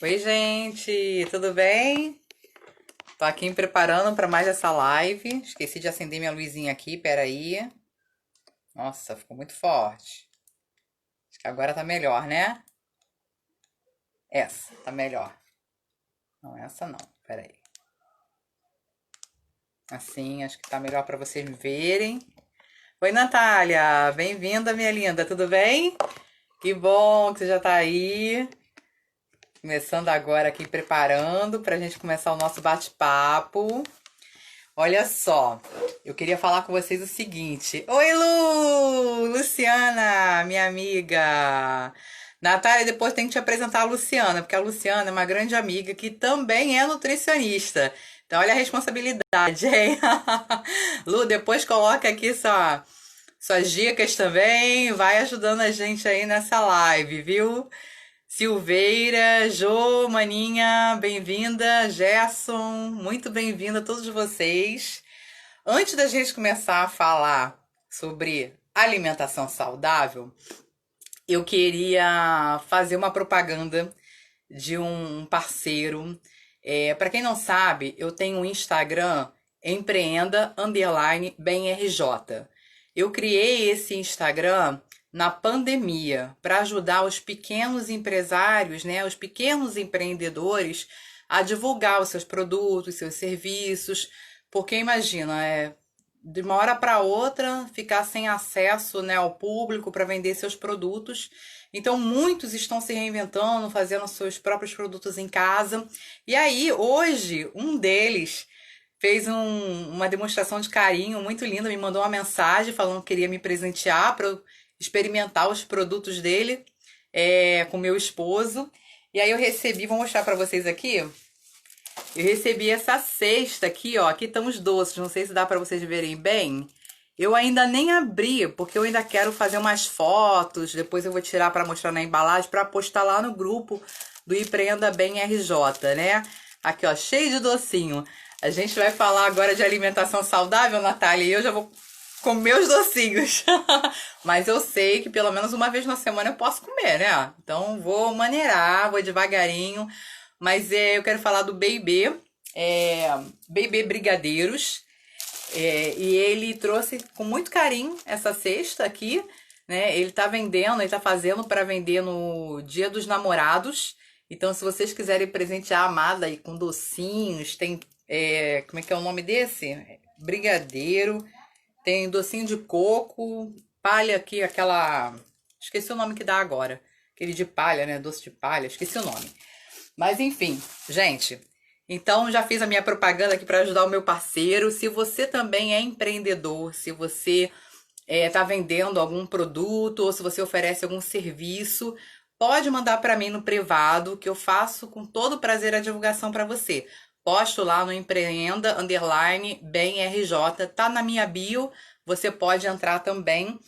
Oi, gente, tudo bem? Tô aqui me preparando para mais essa live. Esqueci de acender minha luzinha aqui, peraí. Nossa, ficou muito forte. Acho que agora tá melhor, né? Essa, tá melhor. Não, essa não, peraí. Assim, acho que tá melhor para vocês me verem. Oi, Natália, bem-vinda, minha linda, tudo bem? Que bom que você já tá aí. Começando agora aqui, preparando pra gente começar o nosso bate-papo. Olha só, eu queria falar com vocês o seguinte. Oi, Lu! Luciana, minha amiga. Natália, depois tem que te apresentar a Luciana, porque a Luciana é uma grande amiga que também é nutricionista. Então, olha a responsabilidade, hein? Lu, depois coloca aqui suas dicas também, vai ajudando a gente aí nessa live, viu? Silveira, Jô, Maninha, bem-vinda. Gerson, muito bem-vinda a todos vocês. Antes da gente começar a falar sobre alimentação saudável, eu queria fazer uma propaganda de um parceiro. Para quem não sabe, eu tenho um Instagram, empreenda underline bem RJ. Eu criei esse Instagram na pandemia para ajudar os pequenos empresários, né, os pequenos empreendedores a divulgar os seus produtos, seus serviços, porque imagina, de uma hora para outra ficar sem acesso, né, ao público para vender seus produtos. Então, muitos estão se reinventando, fazendo seus próprios produtos em casa. E aí, hoje, um deles fez uma demonstração de carinho muito linda, me mandou uma mensagem falando que queria me presentear para eu experimentar os produtos dele com meu esposo. E aí eu recebi, vou mostrar para vocês aqui. Eu recebi essa cesta aqui, ó. Aqui estão os doces, não sei se dá para vocês verem bem. Eu ainda nem abri, porque eu ainda quero fazer umas fotos. Depois eu vou tirar para mostrar na embalagem para postar lá no grupo do Empreenda Bem RJ, né? Aqui, ó, cheio de docinho. A gente vai falar agora de alimentação saudável, Natália, e eu já vou comer os docinhos. Mas eu sei que pelo menos uma vez na semana eu posso comer, né? Então vou maneirar, vou devagarinho. Mas eu quero falar do Bebê, Bebê Brigadeiros. E ele trouxe com muito carinho essa cesta aqui, né? Ele tá vendendo, ele tá fazendo para vender no Dia dos Namorados. Então, se vocês quiserem presentear a amada aí com docinhos, tem, como é que é o nome desse? Brigadeiro, tem docinho de coco, palha aqui, esqueci o nome que dá agora. Aquele de palha, né? Doce de palha, esqueci o nome. Mas enfim, gente, então já fiz a minha propaganda aqui para ajudar o meu parceiro. Se você também é empreendedor, se você está vendendo algum produto ou se você oferece algum serviço, pode mandar para mim no privado que eu faço com todo prazer a divulgação para você. Posto lá no Empreenda underline bem RJ, tá na minha bio. Você pode entrar também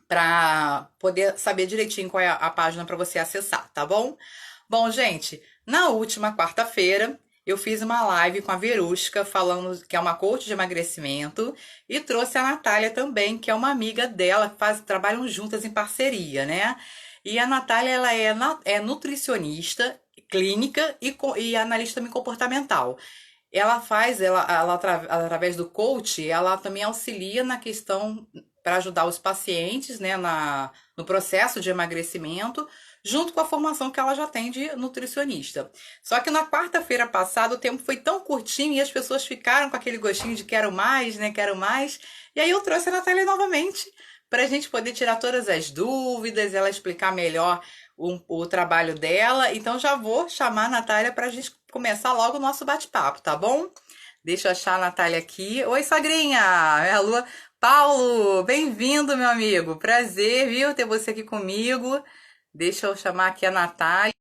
para poder saber direitinho qual é a página para você acessar, tá bom? Bom, gente, na última quarta-feira eu fiz uma live com a Verusca, falando que é uma coach de emagrecimento, e trouxe a Natália também, que é uma amiga dela, trabalham juntas em parceria, né? E a Natália, ela é nutricionista, clínica e analista comportamental. Através do coach, ela também auxilia na questão para ajudar os pacientes, né, no processo de emagrecimento, junto com a formação que ela já tem de nutricionista. Só que na quarta-feira passada o tempo foi tão curtinho e as pessoas ficaram com aquele gostinho de quero mais, né, quero mais. E aí eu trouxe a Natália novamente para a gente poder tirar todas as dúvidas, ela explicar melhor o trabalho dela. Então já vou chamar a Natália para a gente começar logo o nosso bate-papo, tá bom? Deixa eu achar a Natália aqui. Oi, sogrinha! É a Lua. Paulo, bem-vindo, meu amigo. Prazer, viu, ter você aqui comigo. Deixa eu chamar aqui a Natália.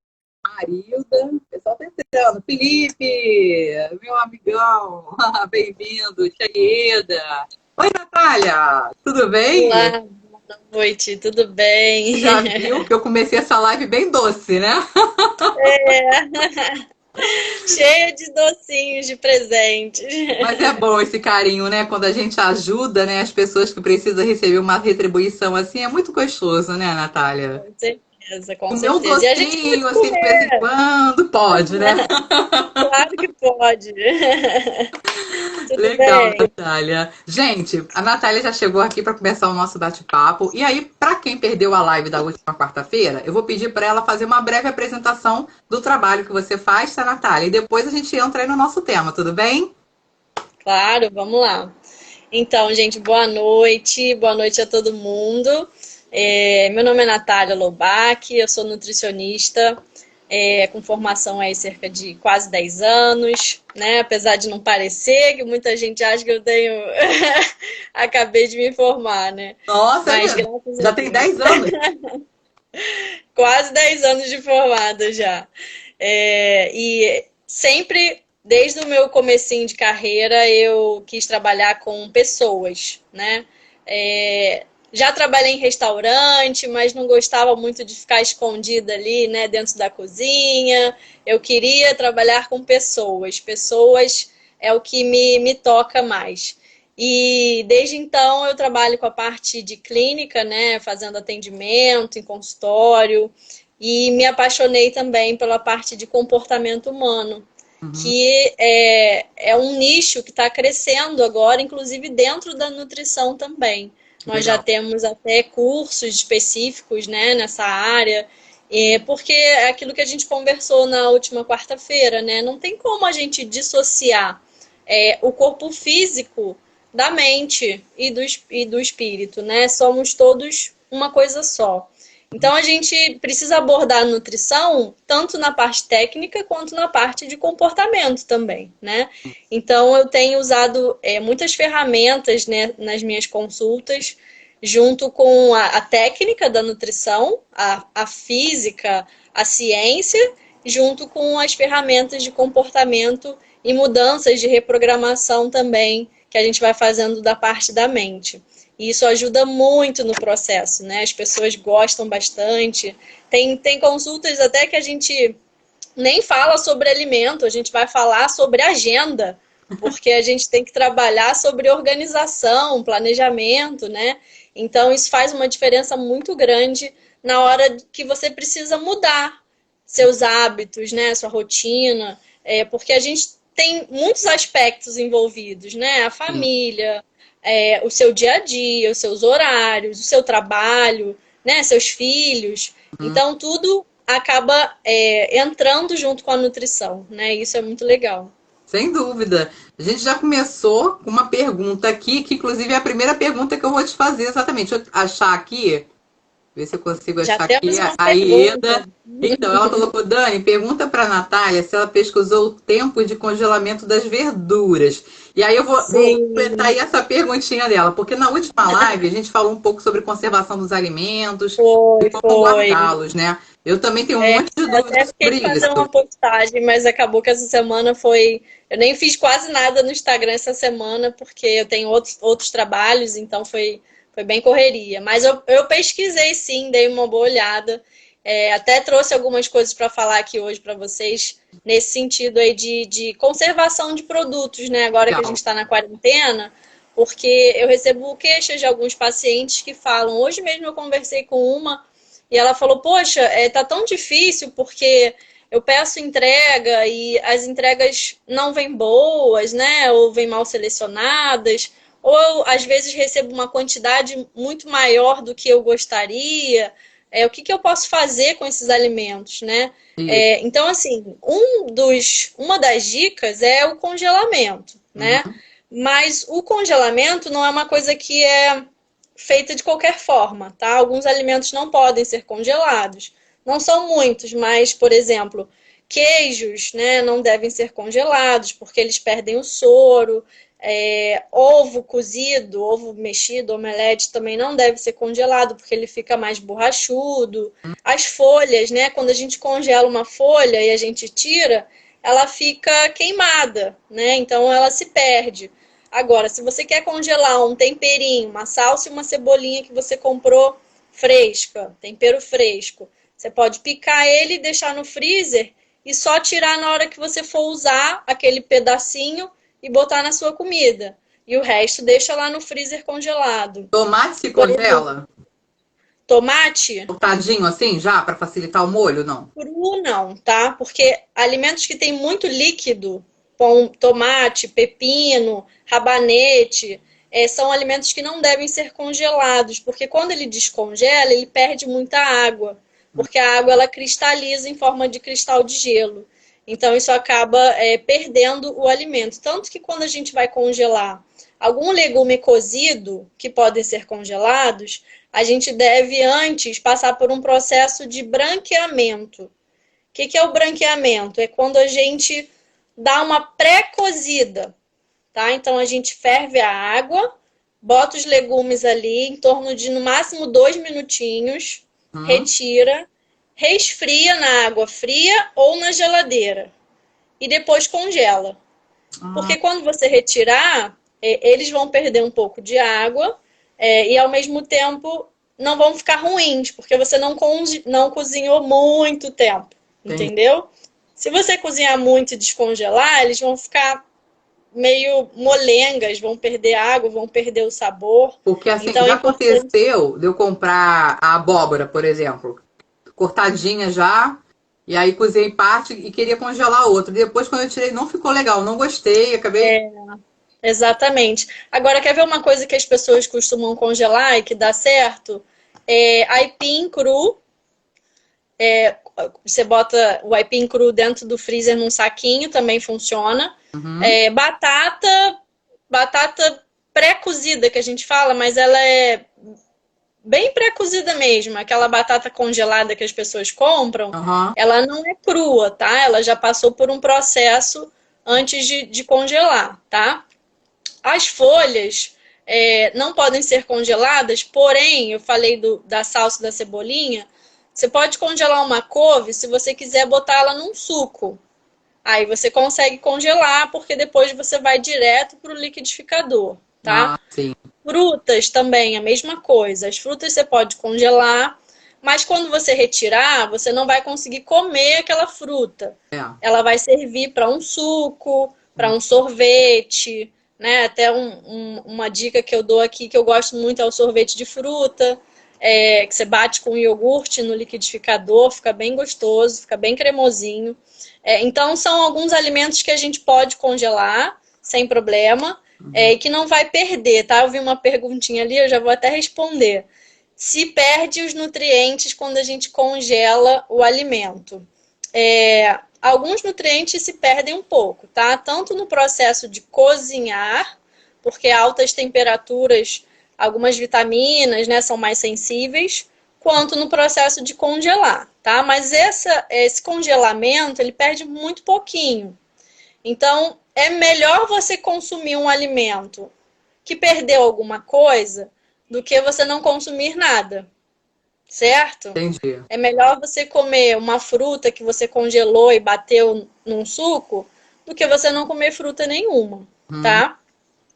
Marilda, o pessoal tá entrando. Felipe, meu amigão, bem-vindo. Chayeda. Oi, Natália, tudo bem? Olá, boa noite, tudo bem? Já viu que eu comecei essa live bem doce, né? Cheia de docinhos de presente. Mas é bom esse carinho, né? Quando a gente ajuda, né, as pessoas que precisam receber uma retribuição assim, é muito gostoso, né, Natália? certeza, com Comer um certeza. E a gente docinho, pode assim, de vez em comer, quando, pode, né? claro que pode. Tudo Legal, bem? Natália. Gente, a Natália já chegou aqui para começar o nosso bate-papo. E aí, para quem perdeu a live da última quarta-feira, eu vou pedir para ela fazer uma breve apresentação do trabalho que você faz, tá, Natália? E depois a gente entra aí no nosso tema, tudo bem? Claro, vamos lá. Então, gente, boa noite a todo mundo. Meu nome é Natália Lobac, eu sou nutricionista, com formação aí cerca de quase 10 anos, né? Apesar de não parecer, que muita gente acha que eu tenho. Acabei de me formar, né? Nossa, é Mas mesmo. graças a Já tem Deus, 10 anos. quase 10 anos de formada já. E sempre, desde o meu comecinho de carreira, eu quis trabalhar com pessoas, né? Já trabalhei em restaurante, mas não gostava muito de ficar escondida ali, né, dentro da cozinha. Eu queria trabalhar com pessoas. Pessoas é o que me toca mais. E desde então eu trabalho com a parte de clínica, né, fazendo atendimento em consultório, e me apaixonei também pela parte de comportamento humano, Uhum, que é um nicho que está crescendo agora, inclusive dentro da nutrição também. Nós já legal. temos até cursos específicos, né, nessa área, porque é aquilo que a gente conversou na última quarta-feira, né? Não tem como a gente dissociar o corpo físico da mente e do espírito, né? Somos todos uma coisa só. Então a gente precisa abordar a nutrição tanto na parte técnica quanto na parte de comportamento também, né? Então eu tenho usado muitas ferramentas, né, nas minhas consultas, junto com a técnica da nutrição, a física, a ciência, junto com as ferramentas de comportamento e mudanças de reprogramação também que a gente vai fazendo da parte da mente. E isso ajuda muito no processo, né? As pessoas gostam bastante. Tem consultas até que a gente nem fala sobre alimento, a gente vai falar sobre agenda, porque a gente tem que trabalhar sobre organização, planejamento, né? Então isso faz uma diferença muito grande na hora que você precisa mudar seus hábitos, né? Sua rotina, porque a gente tem muitos aspectos envolvidos, né? A Sim. família, o seu dia a dia, os seus horários, o seu trabalho, né? Seus filhos. Uhum. Então tudo acaba entrando junto com a nutrição, né? Isso é muito legal. Sem dúvida. A gente já começou com uma pergunta aqui, que inclusive é a primeira pergunta que eu vou te fazer exatamente. Deixa eu achar aqui. Ver se eu consigo Já achar aqui temos uma a pergunta. Ieda. Então, ela colocou, Dani, pergunta para a Natália se ela pesquisou o tempo de congelamento das verduras. E aí eu vou completar Sim, aí essa perguntinha dela, porque na última live a gente falou um pouco sobre conservação dos alimentos e como foi. guardá-los, né? Eu também tenho um monte de Eu até dúvidas fiquei sobre de fazer isso. uma postagem, mas acabou que essa semana foi. Eu nem fiz quase nada no Instagram essa semana, porque eu tenho outros trabalhos, então foi bem correria. Mas eu pesquisei sim, dei uma boa olhada. Até trouxe algumas coisas para falar aqui hoje para vocês, nesse sentido aí de conservação de produtos, né? Agora que a gente Legal. está na quarentena, porque eu recebo queixas de alguns pacientes que falam. Hoje mesmo eu conversei com uma. E ela falou: Poxa, tá tão difícil porque eu peço entrega e as entregas não vêm boas, né? Ou vêm mal selecionadas, ou eu, às vezes recebo uma quantidade muito maior do que eu gostaria. O que, que eu posso fazer com esses alimentos, né? Isso. Então, assim, uma das dicas é o congelamento, né? Uhum. Mas o congelamento não é uma coisa que é feita de qualquer forma, tá? Alguns alimentos não podem ser congelados. Não são muitos, mas, por exemplo, queijos, né, não devem ser congelados porque eles perdem o soro. Ovo cozido, ovo mexido, omelete também não deve ser congelado porque ele fica mais borrachudo. As folhas, né, quando a gente congela uma folha e a gente tira, ela fica queimada, né? Então ela se perde. Agora, se você quer congelar um temperinho, uma salsa e uma cebolinha que você comprou fresca, tempero fresco, você pode picar ele e deixar no freezer e só tirar na hora que você for usar aquele pedacinho e botar na sua comida. E o resto deixa lá no freezer congelado. Tomate se Por exemplo, congela? tomate, Cortadinho assim já, para facilitar o molho, não? cru não, tá? Porque alimentos que têm muito líquido, tomate, pepino, rabanete, são alimentos que não devem ser congelados, porque quando ele descongela, ele perde muita água, porque a água ela cristaliza em forma de cristal de gelo. Então isso acaba perdendo o alimento. Tanto que quando a gente vai congelar algum legume cozido, que podem ser congelados, a gente deve antes passar por um processo de branqueamento. O que é o branqueamento? É quando a gente dá uma pré-cozida, tá? Então a gente ferve a água, bota os legumes ali em torno de no máximo 2 minutinhos, retira, resfria na água fria ou na geladeira e depois congela. Porque quando você retirar, eles vão perder um pouco de água e ao mesmo tempo não vão ficar ruins, porque você não cozinhou muito tempo, entendeu? Se você cozinhar muito e descongelar, eles vão ficar meio molengas, vão perder água, vão perder o sabor. Porque assim, Então, já é importante. aconteceu de eu comprar a abóbora, por exemplo, cortadinha já, e aí cozinhei parte e queria congelar outra. Depois, quando eu tirei, não ficou legal, não gostei, acabei. Exatamente. Agora, quer ver uma coisa que as pessoas costumam congelar e que dá certo? Aipim cru. Você bota o aipim cru dentro do freezer num saquinho, também funciona. Batata pré-cozida que a gente fala, mas ela é bem pré-cozida mesmo. Aquela batata congelada que as pessoas compram, ela não é crua, tá? Ela já passou por um processo antes de congelar, tá? As folhas não podem ser congeladas, porém, eu falei da salsa e da cebolinha, você pode congelar uma couve se você quiser botar ela num suco. Aí você consegue congelar, porque depois você vai direto para o liquidificador, tá? Sim. Frutas também, a mesma coisa. As frutas você pode congelar, mas quando você retirar, você não vai conseguir comer aquela fruta. Ela vai servir para um suco, para um sorvete, né? Até uma dica que eu dou aqui, que eu gosto muito, é o sorvete de fruta, que você bate com iogurte no liquidificador, fica bem gostoso, fica bem cremosinho. Então, são alguns alimentos que a gente pode congelar, sem problema, e que não vai perder, tá? Eu vi uma perguntinha ali, eu já vou até responder. Se perde os nutrientes quando a gente congela o alimento. Alguns nutrientes se perdem um pouco, tá? Tanto no processo de cozinhar, porque altas temperaturas, algumas vitaminas, né, são mais sensíveis, quanto no processo de congelar, tá? Mas esse congelamento, ele perde muito pouquinho. Então, é melhor você consumir um alimento que perdeu alguma coisa do que você não consumir nada, certo? Entendi. É melhor você comer uma fruta que você congelou e bateu num suco do que você não comer fruta nenhuma, tá?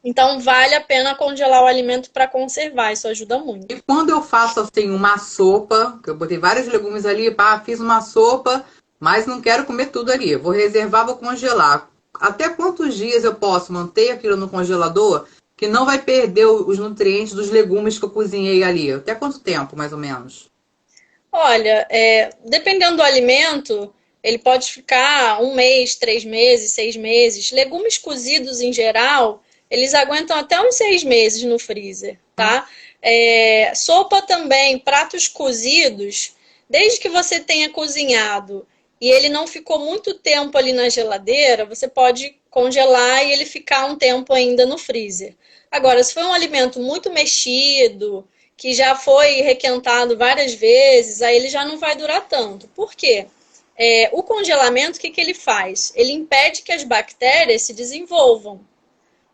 Então, vale a pena congelar o alimento para conservar, isso ajuda muito. E quando eu faço assim uma sopa, que eu botei vários legumes ali, fiz uma sopa, mas não quero comer tudo ali. Vou reservar, vou congelar. Até quantos dias eu posso manter aquilo no congelador que não vai perder os nutrientes dos legumes que eu cozinhei ali? Até quanto tempo, mais ou menos? Olha, dependendo do alimento, ele pode ficar 1 mês, 3 meses, 6 meses. Legumes cozidos em geral, eles aguentam até uns 6 meses no freezer, tá? Sopa também, pratos cozidos, desde que você tenha cozinhado e ele não ficou muito tempo ali na geladeira, você pode congelar e ele ficar um tempo ainda no freezer. Agora, se for um alimento muito mexido, que já foi requentado várias vezes, aí ele já não vai durar tanto. Por quê? O congelamento, o que ele faz? Ele impede que as bactérias se desenvolvam.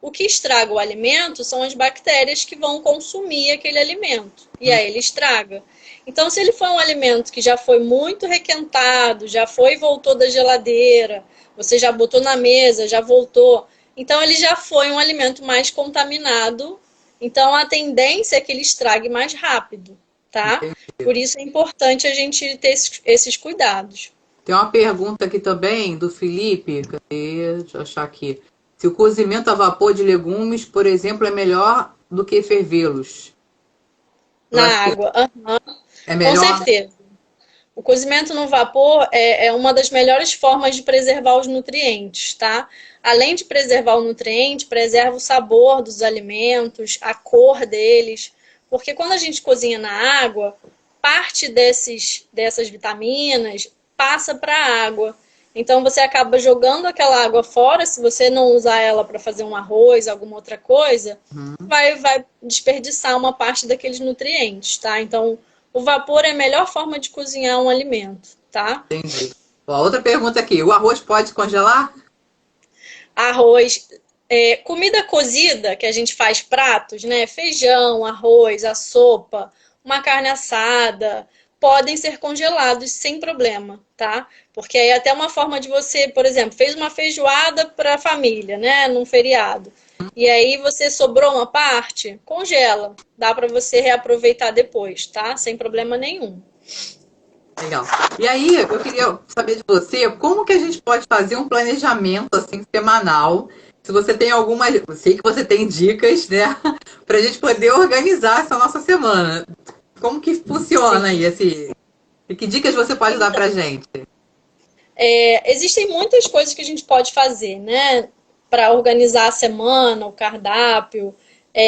O que estraga o alimento são as bactérias que vão consumir aquele alimento. E aí ele estraga. Então, se ele for um alimento que já foi muito requentado, já foi e voltou da geladeira, você já botou na mesa, já voltou, então ele já foi um alimento mais contaminado. Então, a tendência é que ele estrague mais rápido, tá? Entendi. Por isso é importante a gente ter esses cuidados. Tem uma pergunta aqui também do Felipe. Deixa eu achar aqui. Se o cozimento a vapor de legumes, por exemplo, é melhor do que fervê-los? Na água. Uhum. É Com melhor? certeza. O cozimento no vapor é uma das melhores formas de preservar os nutrientes, tá? Além de preservar o nutriente, preserva o sabor dos alimentos, a cor deles, porque quando a gente cozinha na água, parte dessas vitaminas passa para a água. Então você acaba jogando aquela água fora, se você não usar ela para fazer um arroz, alguma outra coisa, Uhum, vai desperdiçar uma parte daqueles nutrientes, tá? Então o vapor é a melhor forma de cozinhar um alimento, tá? entendi. Ó, outra pergunta aqui. O arroz pode congelar? Arroz, comida cozida, que a gente faz pratos, né? Feijão, arroz, a sopa, uma carne assada, podem ser congelados sem problema, tá? Porque aí é até uma forma de você, por exemplo, fez uma feijoada para a família, né? Num feriado. E aí você sobrou uma parte, congela. Dá para você reaproveitar depois, tá? Sem problema nenhum. Legal. E aí, eu queria saber de você, como que a gente pode fazer um planejamento assim semanal? Se você tem algumas, eu sei que você tem dicas, né, para a gente poder organizar essa nossa semana. Como que funciona aí Sim. esse? E que dicas você pode dar pra gente? Existem muitas coisas que a gente pode fazer, né? Para organizar a semana, o cardápio.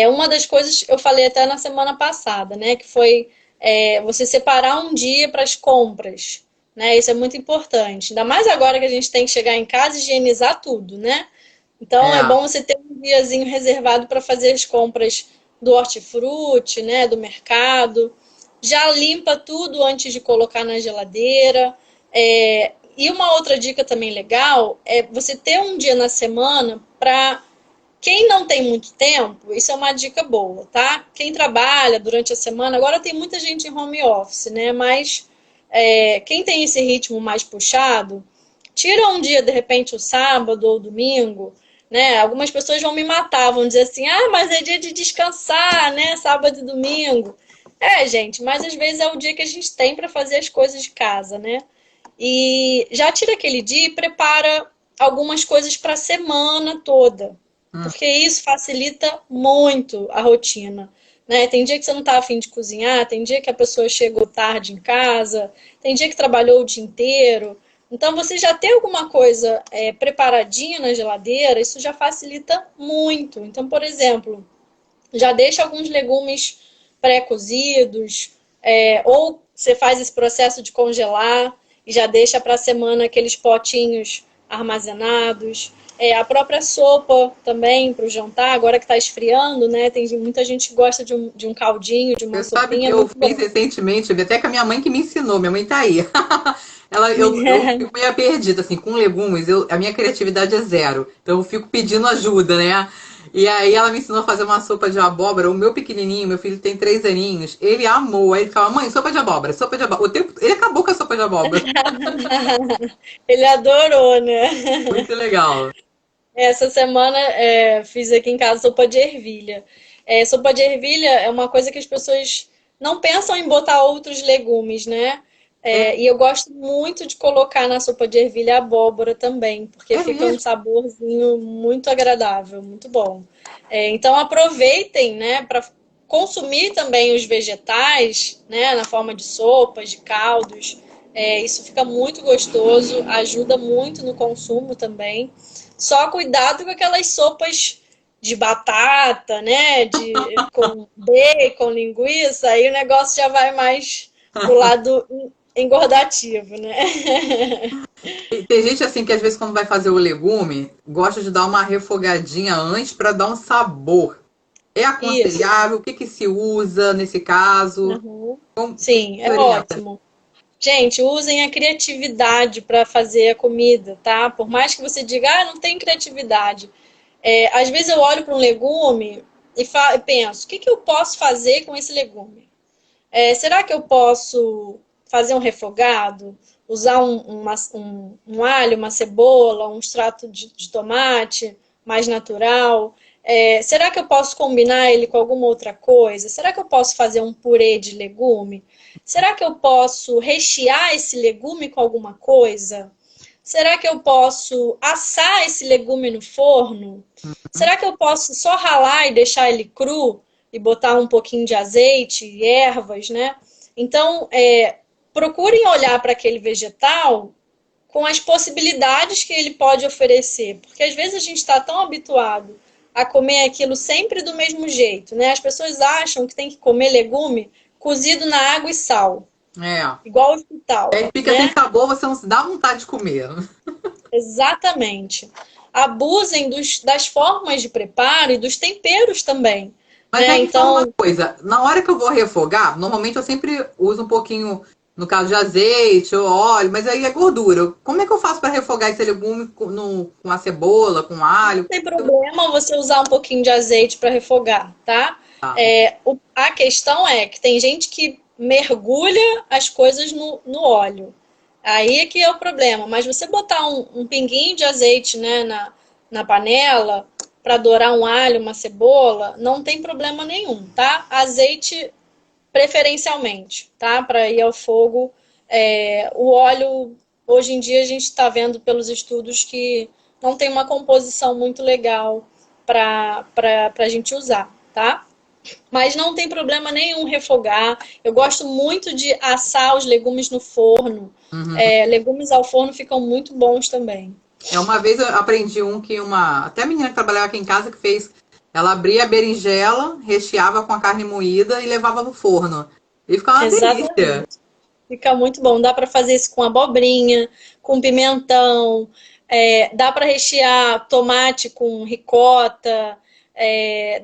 Uma das coisas eu falei até na semana passada, né? Que foi você separar um dia para as compras. Né? Isso é muito importante. Ainda mais agora que a gente tem que chegar em casa e higienizar tudo, né? Então é É, bom você ter um diazinho reservado para fazer as compras do hortifruti, né? Do mercado. Já limpa tudo antes de colocar na geladeira. E uma outra dica também legal é você ter um dia na semana para quem não tem muito tempo, isso é uma dica boa, tá? Quem trabalha durante a semana, agora tem muita gente em home office, né? Mas quem tem esse ritmo mais puxado, tira um dia, de repente, o sábado ou o domingo, né? Algumas pessoas vão me matar, vão dizer assim, ah, mas é dia de descansar, né? Sábado e domingo. Gente, mas às vezes é o dia que a gente tem para fazer as coisas de casa, né? E já tira aquele dia e prepara algumas coisas para a semana toda, hum, porque isso facilita muito a rotina. Né? Tem dia que você não está afim de cozinhar, tem dia que a pessoa chegou tarde em casa, tem dia que trabalhou o dia inteiro. Então, você já ter alguma coisa preparadinha na geladeira, isso já facilita muito. Então, por exemplo, já deixa alguns legumes pré-cozidos, ou você faz esse processo de congelar e já deixa para a semana aqueles potinhos armazenados. A própria sopa também para o jantar, agora que está esfriando, né? Tem muita gente que gosta de um caldinho, de uma você sabe que sopinha, eu muito fiz bom. recentemente, até com a minha mãe que me ensinou, minha mãe tá aí. Eu fico meio perdida, assim, com legumes, a minha criatividade é zero. Então eu fico pedindo ajuda, né? E aí ela me ensinou a fazer uma sopa de abóbora. O meu pequenininho, meu filho tem 3 aninhos, ele amou. Aí ele ficava, mãe, sopa de abóbora, sopa de abóbora. Ele acabou com a sopa de abóbora. Ele adorou, né? Muito legal. Essa semana fiz aqui em casa sopa de ervilha. Sopa de ervilha é uma coisa que as pessoas não pensam em botar outros legumes, né? É, E eu gosto muito de colocar na sopa de ervilha abóbora também, porque é fica um mesmo. saborzinho muito agradável, muito bom. Então aproveitem, né, para consumir também os vegetais, né, na forma de sopas, de caldos. Isso fica muito gostoso, ajuda muito no consumo também. Só cuidado com aquelas sopas de batata, né? Com bacon, linguiça, aí o negócio já vai mais pro lado engordativo, né? E tem gente assim que às vezes quando vai fazer o legume, gosta de dar uma refogadinha antes para dar um sabor. É Isso. aconselhável? O que que se usa nesse caso? Uhum. O que Sim, se é orienta? ótimo. Gente, usem a criatividade para fazer a comida, tá? Por mais que você diga, ah, não tem criatividade. Às vezes eu olho para um legume e penso, o que eu posso fazer com esse legume? Será que eu posso fazer um refogado? Usar um alho, uma cebola, um extrato de tomate mais natural? Será que eu posso combinar ele com alguma outra coisa? Será que eu posso fazer um purê de legume? Será que eu posso rechear esse legume com alguma coisa? Será que eu posso assar esse legume no forno? Será que eu posso só ralar e deixar ele cru e botar um pouquinho de azeite e ervas, né? Então, procurem olhar para aquele vegetal com as possibilidades que ele pode oferecer, porque às vezes a gente está tão habituado a comer aquilo sempre do mesmo jeito, né? As pessoas acham que tem que comer legume cozido na água e sal, É. igual ao hospital, Aí fica sem né? sabor, você não se dá vontade de comer. Exatamente. Abusem das formas de preparo e dos temperos também, Mas né? aí me fala uma Então, coisa, na hora que eu vou refogar, normalmente eu sempre uso um pouquinho, no caso de azeite ou óleo, mas aí é gordura. Como é que eu faço para refogar esse legume com a cebola, com não alho? tem problema você usar um pouquinho de azeite para refogar, tá? Tá. A questão é que tem gente que mergulha as coisas no óleo. Aí é que é o problema. Mas você botar um pinguinho de azeite, né, na panela para dourar um alho, uma cebola, não tem problema nenhum, tá? Azeite preferencialmente, tá? Para ir ao fogo. O óleo, hoje em dia, a gente está vendo pelos estudos que não tem uma composição muito legal para a gente usar, tá? Mas não tem problema nenhum refogar. Eu gosto muito de assar os legumes no forno. Uhum. Legumes ao forno ficam muito bons também. Uma vez eu aprendi até a menina que trabalhava aqui em casa que fez, ela abria a berinjela, recheava com a carne moída e levava no forno. E ficava uma delícia. Exatamente. Fica muito bom. Dá para fazer isso com abobrinha, com pimentão, dá para rechear tomate com ricota,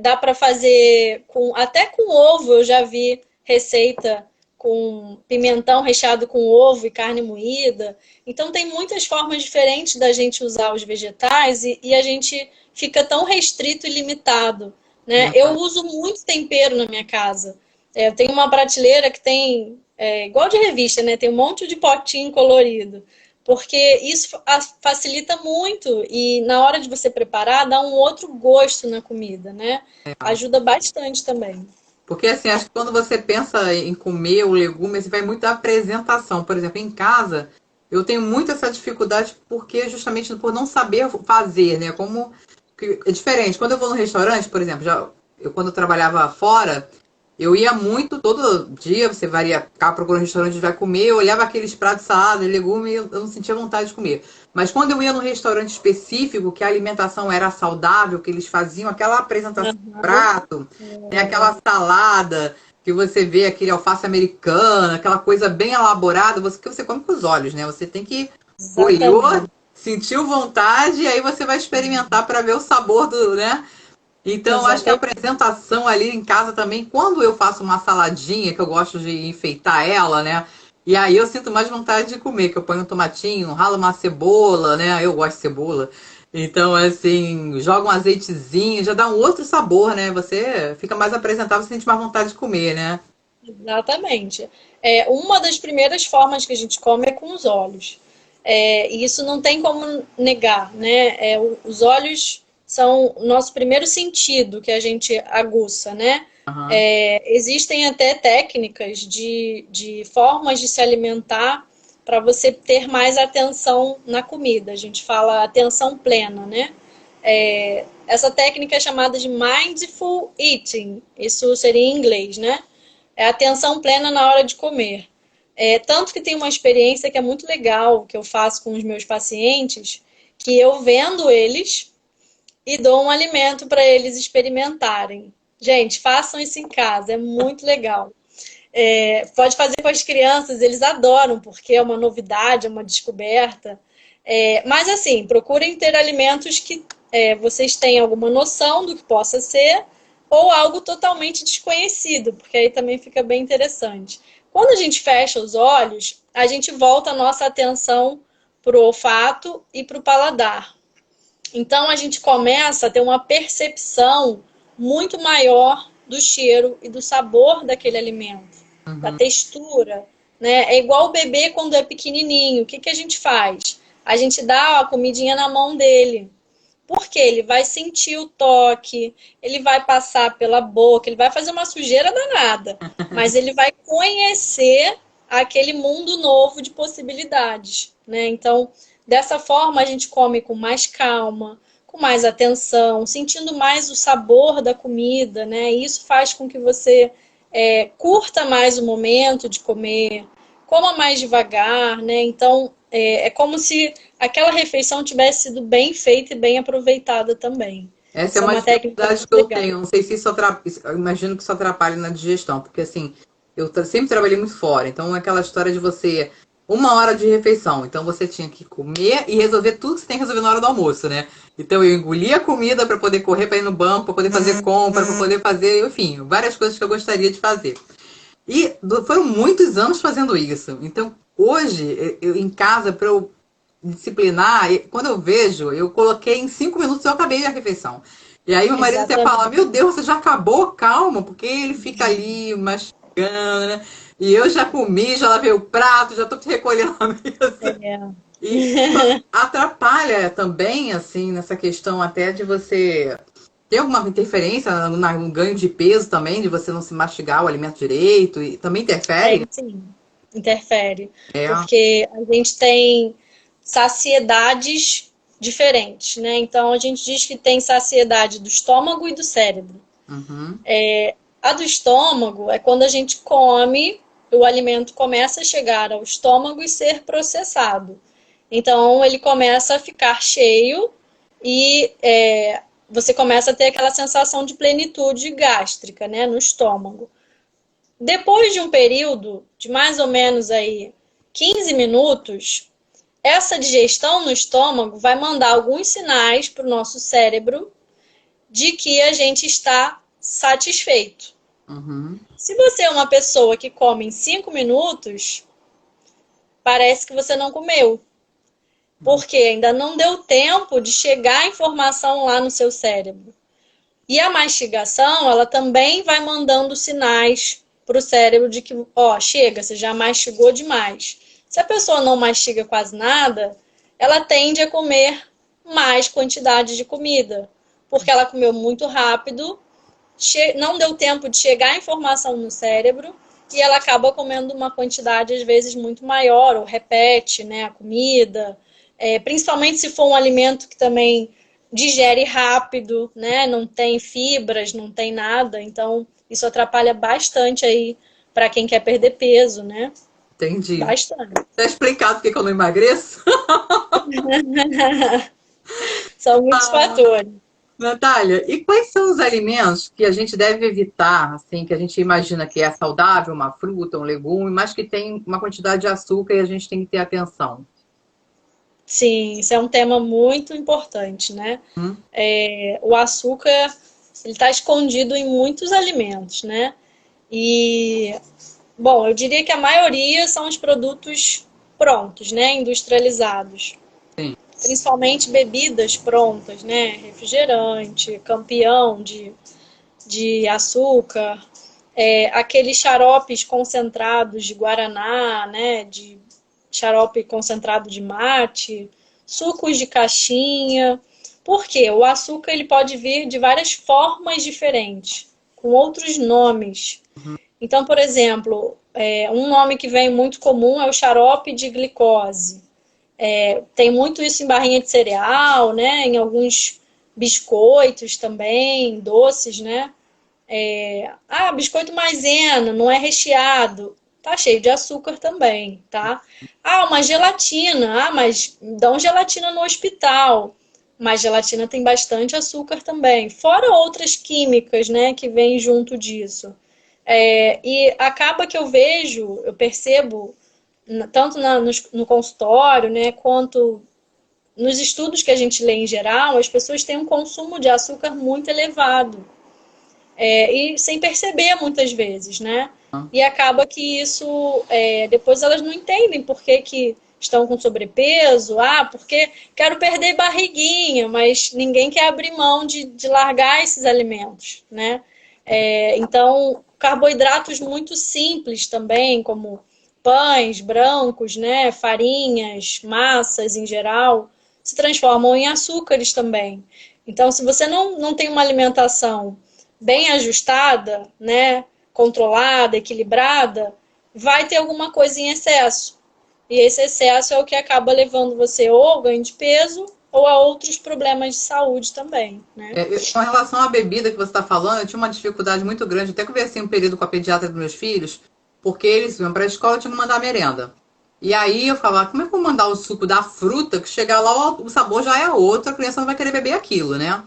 dá para fazer até com ovo. Eu já vi receita com pimentão recheado com ovo e carne moída. Então tem muitas formas diferentes da gente usar os vegetais e a gente fica tão restrito e limitado, né? Eu Verdade. uso muito tempero na minha casa. Eu tenho uma prateleira que tem, igual de revista, né? Tem um monte de potinho colorido. Porque isso facilita muito e na hora de você preparar, dá um outro gosto na comida, né? Ajuda bastante também. Porque assim, acho que quando você pensa em comer o legume, você vai muito da apresentação. Por exemplo, em casa, eu tenho muito essa dificuldade porque justamente por não saber fazer, né? Como que é diferente. Quando eu vou no restaurante, por exemplo, quando eu trabalhava fora, eu ia muito, todo dia, você varia, ficava procurando um restaurante onde vai comer, eu olhava aqueles pratos de salada, legume, e eu não sentia vontade de comer. Mas quando eu ia num restaurante específico, que a alimentação era saudável, que eles faziam aquela apresentação do Aham. prato, tem aquela salada que você vê, aquele alface americana, aquela coisa bem elaborada, que você come com os olhos, né? Você tem que olhou, Exatamente. sentiu vontade, e aí você vai experimentar para ver o sabor do, né? Então, acho que a Exatamente. apresentação ali em casa também, quando eu faço uma saladinha, que eu gosto de enfeitar ela, né? E aí eu sinto mais vontade de comer, que eu ponho um tomatinho, ralo uma cebola, né? Eu gosto de cebola. Então, assim, joga um azeitezinho, já dá um outro sabor, né? Você fica mais apresentável, você sente mais vontade de comer, né? Exatamente. Uma das primeiras formas que a gente come é com os olhos. E isso não tem como negar, né? Os olhos são o nosso primeiro sentido que a gente aguça, né? Aham. Existem até técnicas de formas de se alimentar para você ter mais atenção na comida. A gente fala atenção plena, né? Essa técnica é chamada de mindful eating. Isso seria em inglês, né? É atenção plena na hora de comer. Tanto que tem uma experiência que é muito legal, que eu faço com os meus pacientes, que eu vendo eles e dou um alimento para eles experimentarem. Gente, façam isso em casa, é muito legal. Pode fazer com as crianças, eles adoram, porque é uma novidade, é uma descoberta. Mas assim, procurem ter alimentos que vocês tenham alguma noção do que possa ser, ou algo totalmente desconhecido, porque aí também fica bem interessante. Quando a gente fecha os olhos, a gente volta a nossa atenção para o olfato e para o paladar. Então a gente começa a ter uma percepção muito maior do cheiro e do sabor daquele alimento, da Uhum. textura, né? É igual o bebê quando é pequenininho. O que a gente faz? A gente dá a comidinha na mão dele. Porque ele vai sentir o toque, ele vai passar pela boca, ele vai fazer uma sujeira danada, mas ele vai conhecer aquele mundo novo de possibilidades, né? Então, dessa forma a gente come com mais calma, com mais atenção, sentindo mais o sabor da comida, né? E isso faz com que você curta mais o momento de comer, coma mais devagar, né? Então, é como se aquela refeição tivesse sido bem feita e bem aproveitada também. Essa é Isso é uma uma técnica dificuldade muito que eu legal. tenho. Não sei se isso eu imagino que isso atrapalha na digestão, porque assim, sempre trabalhei muito fora, então é aquela história de você 1 hora de refeição, então você tinha que comer e resolver tudo que você tem que resolver na hora do almoço, né? Então eu engolia a comida para poder correr para ir no banco, para poder fazer compra, para poder fazer, enfim, várias coisas que eu gostaria de fazer. E foram muitos anos fazendo isso. Então, hoje, eu em casa, para eu disciplinar, quando eu vejo, eu coloquei em 5 minutos eu acabei a refeição. E aí meu marido até fala, Exatamente. meu Deus, você já acabou? Calma, porque ele fica ali mastigando, né? E eu já comi, já lavei o prato, já tô te recolhendo a mesa. É. E isso atrapalha também, assim, nessa questão até de você tem alguma interferência no ganho de peso também, de você não se mastigar o alimento direito? E também interfere? Tem sim, interfere. É. Porque a gente tem saciedades diferentes, né? Então a gente diz que tem saciedade do estômago e do cérebro. Uhum. A do estômago é quando a gente come, o alimento começa a chegar ao estômago e ser processado. Então ele começa a ficar cheio e você começa a ter aquela sensação de plenitude gástrica, né, no estômago. Depois de um período de mais ou menos aí 15 minutos, essa digestão no estômago vai mandar alguns sinais para o nosso cérebro de que a gente está satisfeito. Uhum. Se você é uma pessoa que come em 5 minutos, parece que você não comeu, porque ainda não deu tempo de chegar a informação lá no seu cérebro. E a mastigação, ela também vai mandando sinais para o cérebro de que, ó, chega, você já mastigou demais. Se a pessoa não mastiga quase nada, ela tende a comer mais quantidade de comida, porque ela comeu muito rápido, não deu tempo de chegar a informação no cérebro e ela acaba comendo uma quantidade às vezes muito maior, ou repete, né, a comida, principalmente se for um alimento que também digere rápido, né, não tem fibras, não tem nada, então isso atrapalha bastante aí para quem quer perder peso, né? Entendi. Bastante. Tá explicado por que eu não emagreço? São muitos fatores. Natália, e quais são os alimentos que a gente deve evitar, assim, que a gente imagina que é saudável, uma fruta, um legume, mas que tem uma quantidade de açúcar e a gente tem que ter atenção? Sim, isso é um tema muito importante, né? Hum? O açúcar, ele está escondido em muitos alimentos, né? E, bom, eu diria que a maioria são os produtos prontos, né? Industrializados. Sim. Principalmente bebidas prontas, né? Refrigerante, campeão de açúcar, aqueles xaropes concentrados de guaraná, né? De xarope concentrado de mate, sucos de caixinha. Por quê? O açúcar ele pode vir de várias formas diferentes, com outros nomes. Então, por exemplo, um nome que vem muito comum é o xarope de glicose. Tem muito isso em barrinha de cereal, né? Em alguns biscoitos também, doces, né? Biscoito maisena, não é recheado. Tá cheio de açúcar também, tá? Uma gelatina. Mas dão gelatina no hospital. Mas gelatina tem bastante açúcar também. Fora outras químicas, né, que vêm junto disso. E acaba que eu percebo, tanto no consultório, né, quanto nos estudos que a gente lê em geral, as pessoas têm um consumo de açúcar muito elevado. E sem perceber muitas vezes, né? E acaba que isso, depois elas não entendem por que estão com sobrepeso, porque quero perder barriguinha, mas ninguém quer abrir mão de largar esses alimentos, né? Então, carboidratos muito simples também, como pães brancos, né? Farinhas, massas em geral, se transformam em açúcares também. Então, se você não tem uma alimentação bem ajustada, né, controlada, equilibrada, vai ter alguma coisa em excesso. E esse excesso é o que acaba levando você ou ao ganho de peso ou a outros problemas de saúde também, né? Com relação à bebida que você está falando, eu tinha uma dificuldade muito grande. Até conversei um período com a pediatra dos meus filhos, porque eles iam para a escola e tinham que mandar merenda. E aí eu falava, como é que eu vou mandar o suco da fruta, que chegar lá o sabor já é outro, a criança não vai querer beber aquilo, né?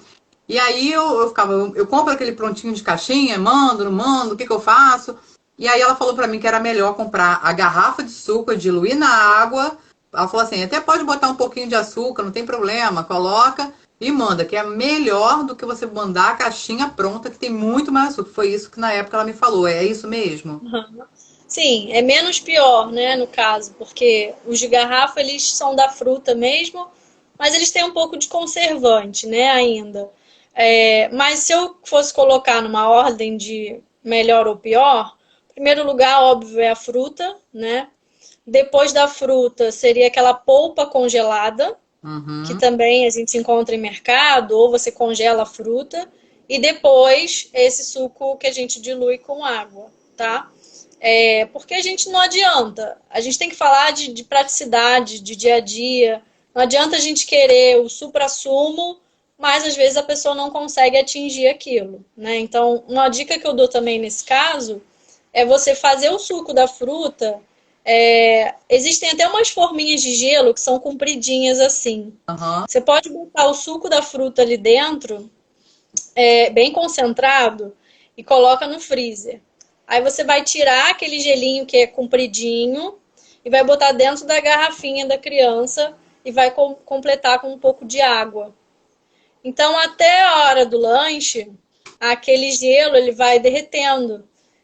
E aí eu ficava, eu compro aquele prontinho de caixinha, mando, não mando, o que que eu faço? E aí ela falou para mim que era melhor comprar a garrafa de suco, diluir na água. Ela falou assim, até pode botar um pouquinho de açúcar, não tem problema, coloca e manda, que é melhor do que você mandar a caixinha pronta, que tem muito mais açúcar. Foi isso que na época ela me falou, é isso mesmo? Uhum. Sim, é menos pior, né, no caso, porque os de garrafa, eles são da fruta mesmo, mas eles têm um pouco de conservante, né, ainda. Mas se eu fosse colocar numa ordem de melhor ou pior, em primeiro lugar, óbvio, é a fruta, né? Depois da fruta seria aquela polpa congelada, que Uhum. também a gente encontra em mercado, ou você congela a fruta, e depois esse suco que a gente dilui com água, tá? Porque a gente não adianta. A gente tem que falar de praticidade, de dia a dia. Não adianta a gente querer o supra-sumo, mas às vezes a pessoa não consegue atingir aquilo, né? Então, uma dica que eu dou também nesse caso é você fazer o suco da fruta. Existem até umas forminhas de gelo que são compridinhas assim. Uhum. Você pode botar o suco da fruta ali dentro, bem concentrado, e coloca no freezer. Aí você vai tirar aquele gelinho que é compridinho e vai botar dentro da garrafinha da criança e vai completar com um pouco de água. Então, até a hora do lanche, aquele gelo ele vai derretendo.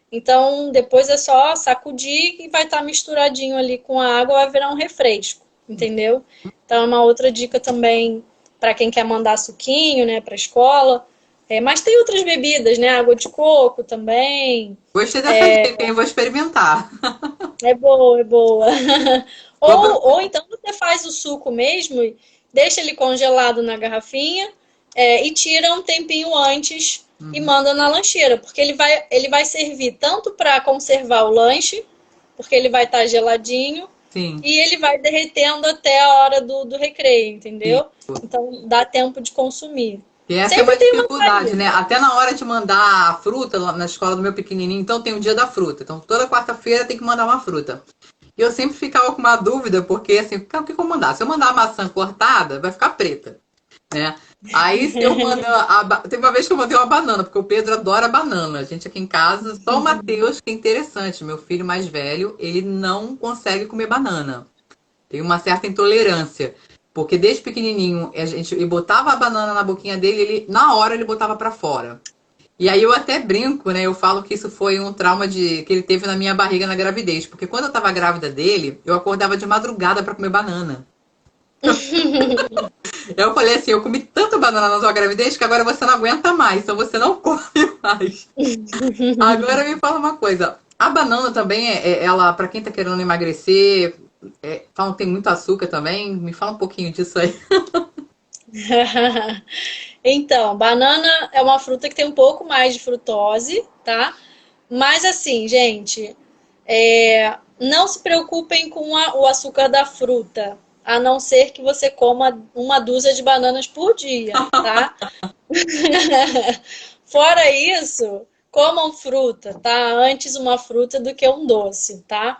Então, depois é só sacudir e vai estar misturadinho ali com a água, vai virar um refresco, entendeu? Então, é uma outra dica também para quem quer mandar suquinho, né, para a escola. Mas tem outras bebidas, né? Água de coco também. Gostei dessa dica, hein? Vou experimentar. É boa, é boa. Vou pro- Ou então você faz o suco mesmo e deixa ele congelado na garrafinha, e tira um tempinho antes e Uhum. manda na lancheira, porque ele vai servir tanto para conservar o lanche, porque ele vai estar geladinho, Sim, e ele vai derretendo até a hora do recreio, sim. entendeu? Então dá tempo de consumir. E essa é Sempre uma tem uma dificuldade, né? saída. Até na hora de mandar a fruta lá na escola do meu pequenininho, então tem o dia da fruta. Então toda quarta-feira tem que mandar uma fruta. E eu sempre ficava com uma dúvida, porque assim, o que eu vou mandar? Se eu mandar a maçã cortada, vai ficar preta, né? Aí se eu mandar. Teve uma vez que eu mandei uma banana, porque o Pedro adora banana. A gente aqui em casa, só o Matheus, que é interessante, meu filho mais velho, ele não consegue comer banana. Tem uma certa intolerância. Porque desde pequenininho a gente e botava a banana na boquinha dele, ele na hora ele botava pra fora. E aí eu até brinco, né? Eu falo que isso foi um trauma que ele teve na minha barriga na gravidez, porque quando eu tava grávida dele, eu acordava de madrugada pra comer banana. Eu falei assim, eu comi tanta banana na sua gravidez que agora você não aguenta mais, então você não come mais. Agora me fala uma coisa, a banana também ela para quem tá querendo emagrecer, falam que tem muito açúcar também. Me fala um pouquinho disso aí. Então, banana é uma fruta que tem um pouco mais de frutose, tá? Mas assim, gente, não se preocupem com o açúcar da fruta, a não ser que você coma uma dúzia de bananas por dia, tá? Fora isso, comam fruta, tá? Antes uma fruta do que um doce, tá?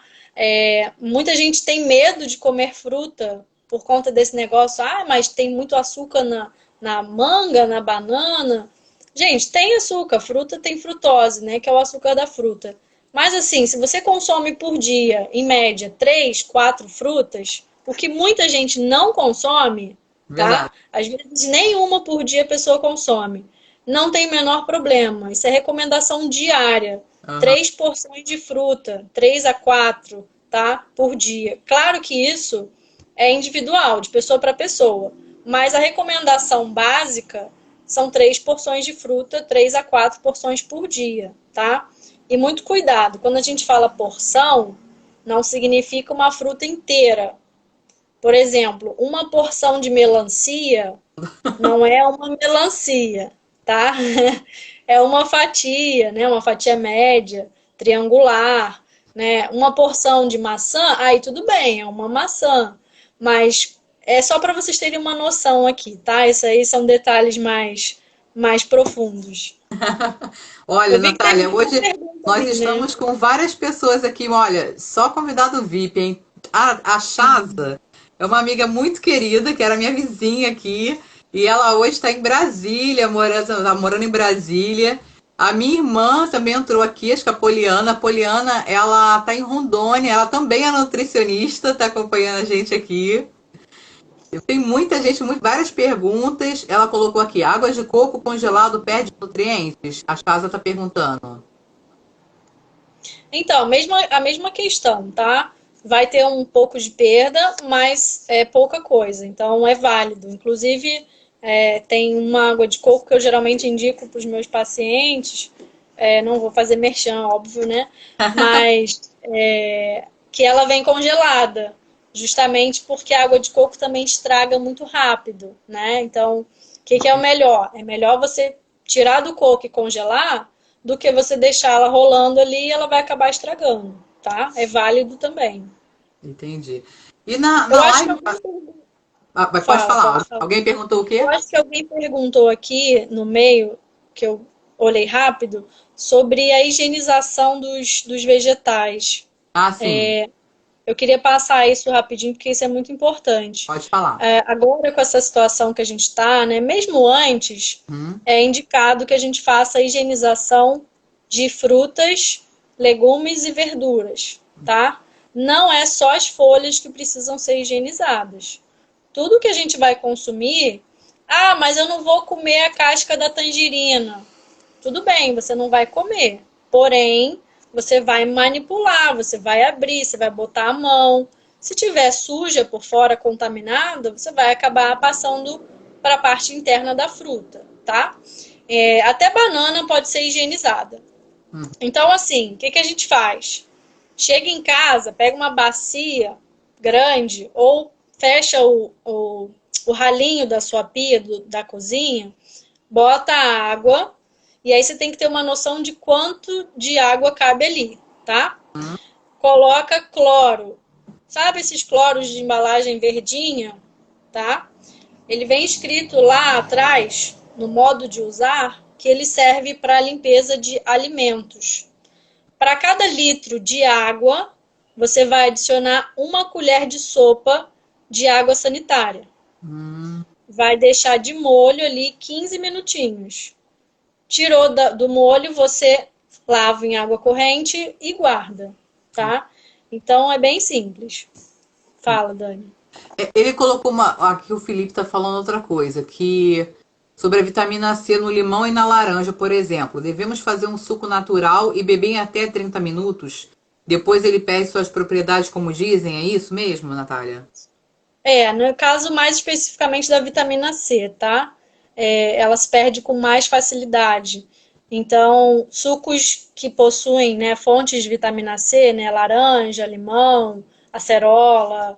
Muita gente tem medo de comer fruta por conta desse negócio. Ah, mas tem muito açúcar na manga, na banana. Gente, tem açúcar, fruta tem frutose, né? Que é o açúcar da fruta. Mas assim, se você consome por dia, em média, 3, 4 frutas, o que muita gente não consome, tá? Verdade. Às vezes nenhuma por dia a pessoa consome. Não tem o menor problema. Isso é recomendação diária. Aham. 3 porções de fruta, 3 a 4, tá? Por dia. Claro que isso é individual, de pessoa para pessoa. Mas a recomendação básica são 3 porções de fruta, 3 a 4 porções por dia, tá? E muito cuidado, quando a gente fala porção, não significa uma fruta inteira. Por exemplo, uma porção de melancia não é uma melancia, tá? É uma fatia, né? Uma fatia média, triangular, né? Uma porção de maçã, aí tudo bem, é uma maçã. Mas É só para vocês terem uma noção aqui, tá? Isso aí são detalhes mais profundos. Olha, Eu vi que teve Natália, muita hoje pergunta nós ali, né? estamos com várias pessoas aqui. Olha, só convidado VIP, hein? A Chaza é uma amiga muito querida, que era minha vizinha aqui, e ela hoje está em Brasília, tá morando em Brasília. A minha irmã também entrou aqui, acho que a Poliana. A Poliana, ela está em Rondônia, ela também é nutricionista, está acompanhando a gente aqui. Tem muita gente, várias perguntas. Ela colocou aqui: água de coco congelado perde nutrientes? A Casa está perguntando. Então, a mesma questão, tá? Vai ter um pouco de perda, mas é pouca coisa, então é válido. Inclusive, tem uma água de coco que eu geralmente indico para os meus pacientes, não vou fazer merchan, óbvio, né? Mas que ela vem congelada, justamente porque a água de coco também estraga muito rápido, né? Então, o que é o melhor? É melhor você tirar do coco e congelar do que você deixar ela rolando ali e ela vai acabar estragando, tá? É válido também. Entendi. E na Eu acho que live. alguém perguntou. Pode Fala, falar. pode falar. Alguém perguntou o Eu quê? acho que alguém perguntou aqui no meio, que eu olhei rápido, sobre a higienização dos vegetais. Ah, sim. Eu queria passar isso rapidinho, porque isso é muito importante. Pode falar. Agora, com essa situação que a gente está, né, mesmo antes, Hum, é indicado que a gente faça a higienização de frutas, legumes e verduras, tá? Não é só as folhas que precisam ser higienizadas. Tudo que a gente vai consumir, mas eu não vou comer a casca da tangerina. Tudo bem, você não vai comer. Porém, você vai manipular, você vai abrir, você vai botar a mão. Se tiver suja por fora, contaminada, você vai acabar passando para a parte interna da fruta, tá? Até banana pode ser higienizada. hum. Então, assim, o que a gente faz? Chega em casa, pega uma bacia grande ou fecha o ralinho da sua pia, da cozinha, bota água e aí você tem que ter uma noção de quanto de água cabe ali, tá? Coloca cloro. Sabe esses cloros de embalagem verdinha, tá? Ele vem escrito lá atrás, no modo de usar, que ele serve para limpeza de alimentos. Para cada litro de água, você vai adicionar uma colher de sopa de água sanitária. Hum. Vai deixar de molho ali 15 minutinhos. Tirou do molho, você lava em água corrente e guarda, tá? Então é bem simples. Fala, Dani. Ele colocou uma. Aqui o Felipe está falando outra coisa, que sobre a vitamina C no limão e na laranja, por exemplo. Devemos fazer um suco natural e beber em até 30 minutos. Depois ele perde suas propriedades, como dizem. É isso mesmo, Natália? No caso mais especificamente da vitamina C, tá? Ela se perde com mais facilidade. Então, sucos que possuem, né, fontes de vitamina C, né, laranja, limão, acerola,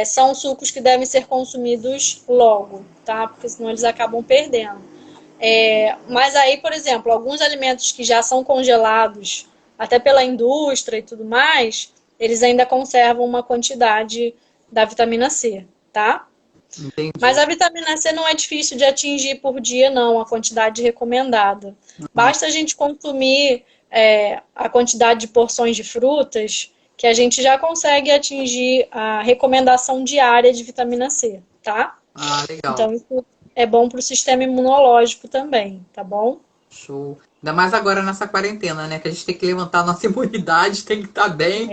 são sucos que devem ser consumidos logo, tá? Porque senão eles acabam perdendo. Mas aí, por exemplo, alguns alimentos que já são congelados, até pela indústria e tudo mais, eles ainda conservam uma quantidade da vitamina C, tá? Mas Entendi. a vitamina C não é difícil de atingir por dia, não, a quantidade recomendada. Basta a gente consumir a quantidade de porções de frutas que a gente já consegue atingir a recomendação diária de vitamina C, tá? Ah, legal. Então, isso é bom para o sistema imunológico também, tá bom? Show. Ainda mais agora nessa quarentena, né? Que a gente tem que levantar a nossa imunidade, tem que estar bem,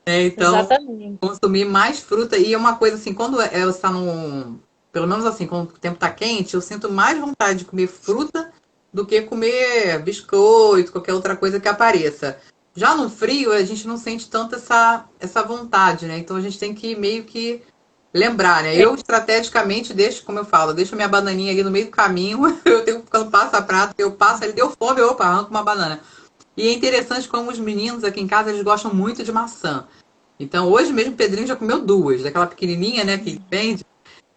né? Então, Exatamente. consumir mais fruta. E é uma coisa assim, quando ela está num. Pelo menos assim, quando o tempo está quente, eu sinto mais vontade de comer fruta do que comer biscoito, qualquer outra coisa que apareça. Já no frio, a gente não sente tanto essa vontade, né? Então a gente tem que meio que lembrar, né? Eu estrategicamente deixo, como eu falo, deixo minha bananinha ali no meio do caminho. Eu tenho quando passa a prato, eu passo ali, deu fome, opa, arranco uma banana. E é interessante como os meninos aqui em casa eles gostam muito de maçã. Então hoje mesmo o Pedrinho já comeu duas, daquela pequenininha, né, que vende.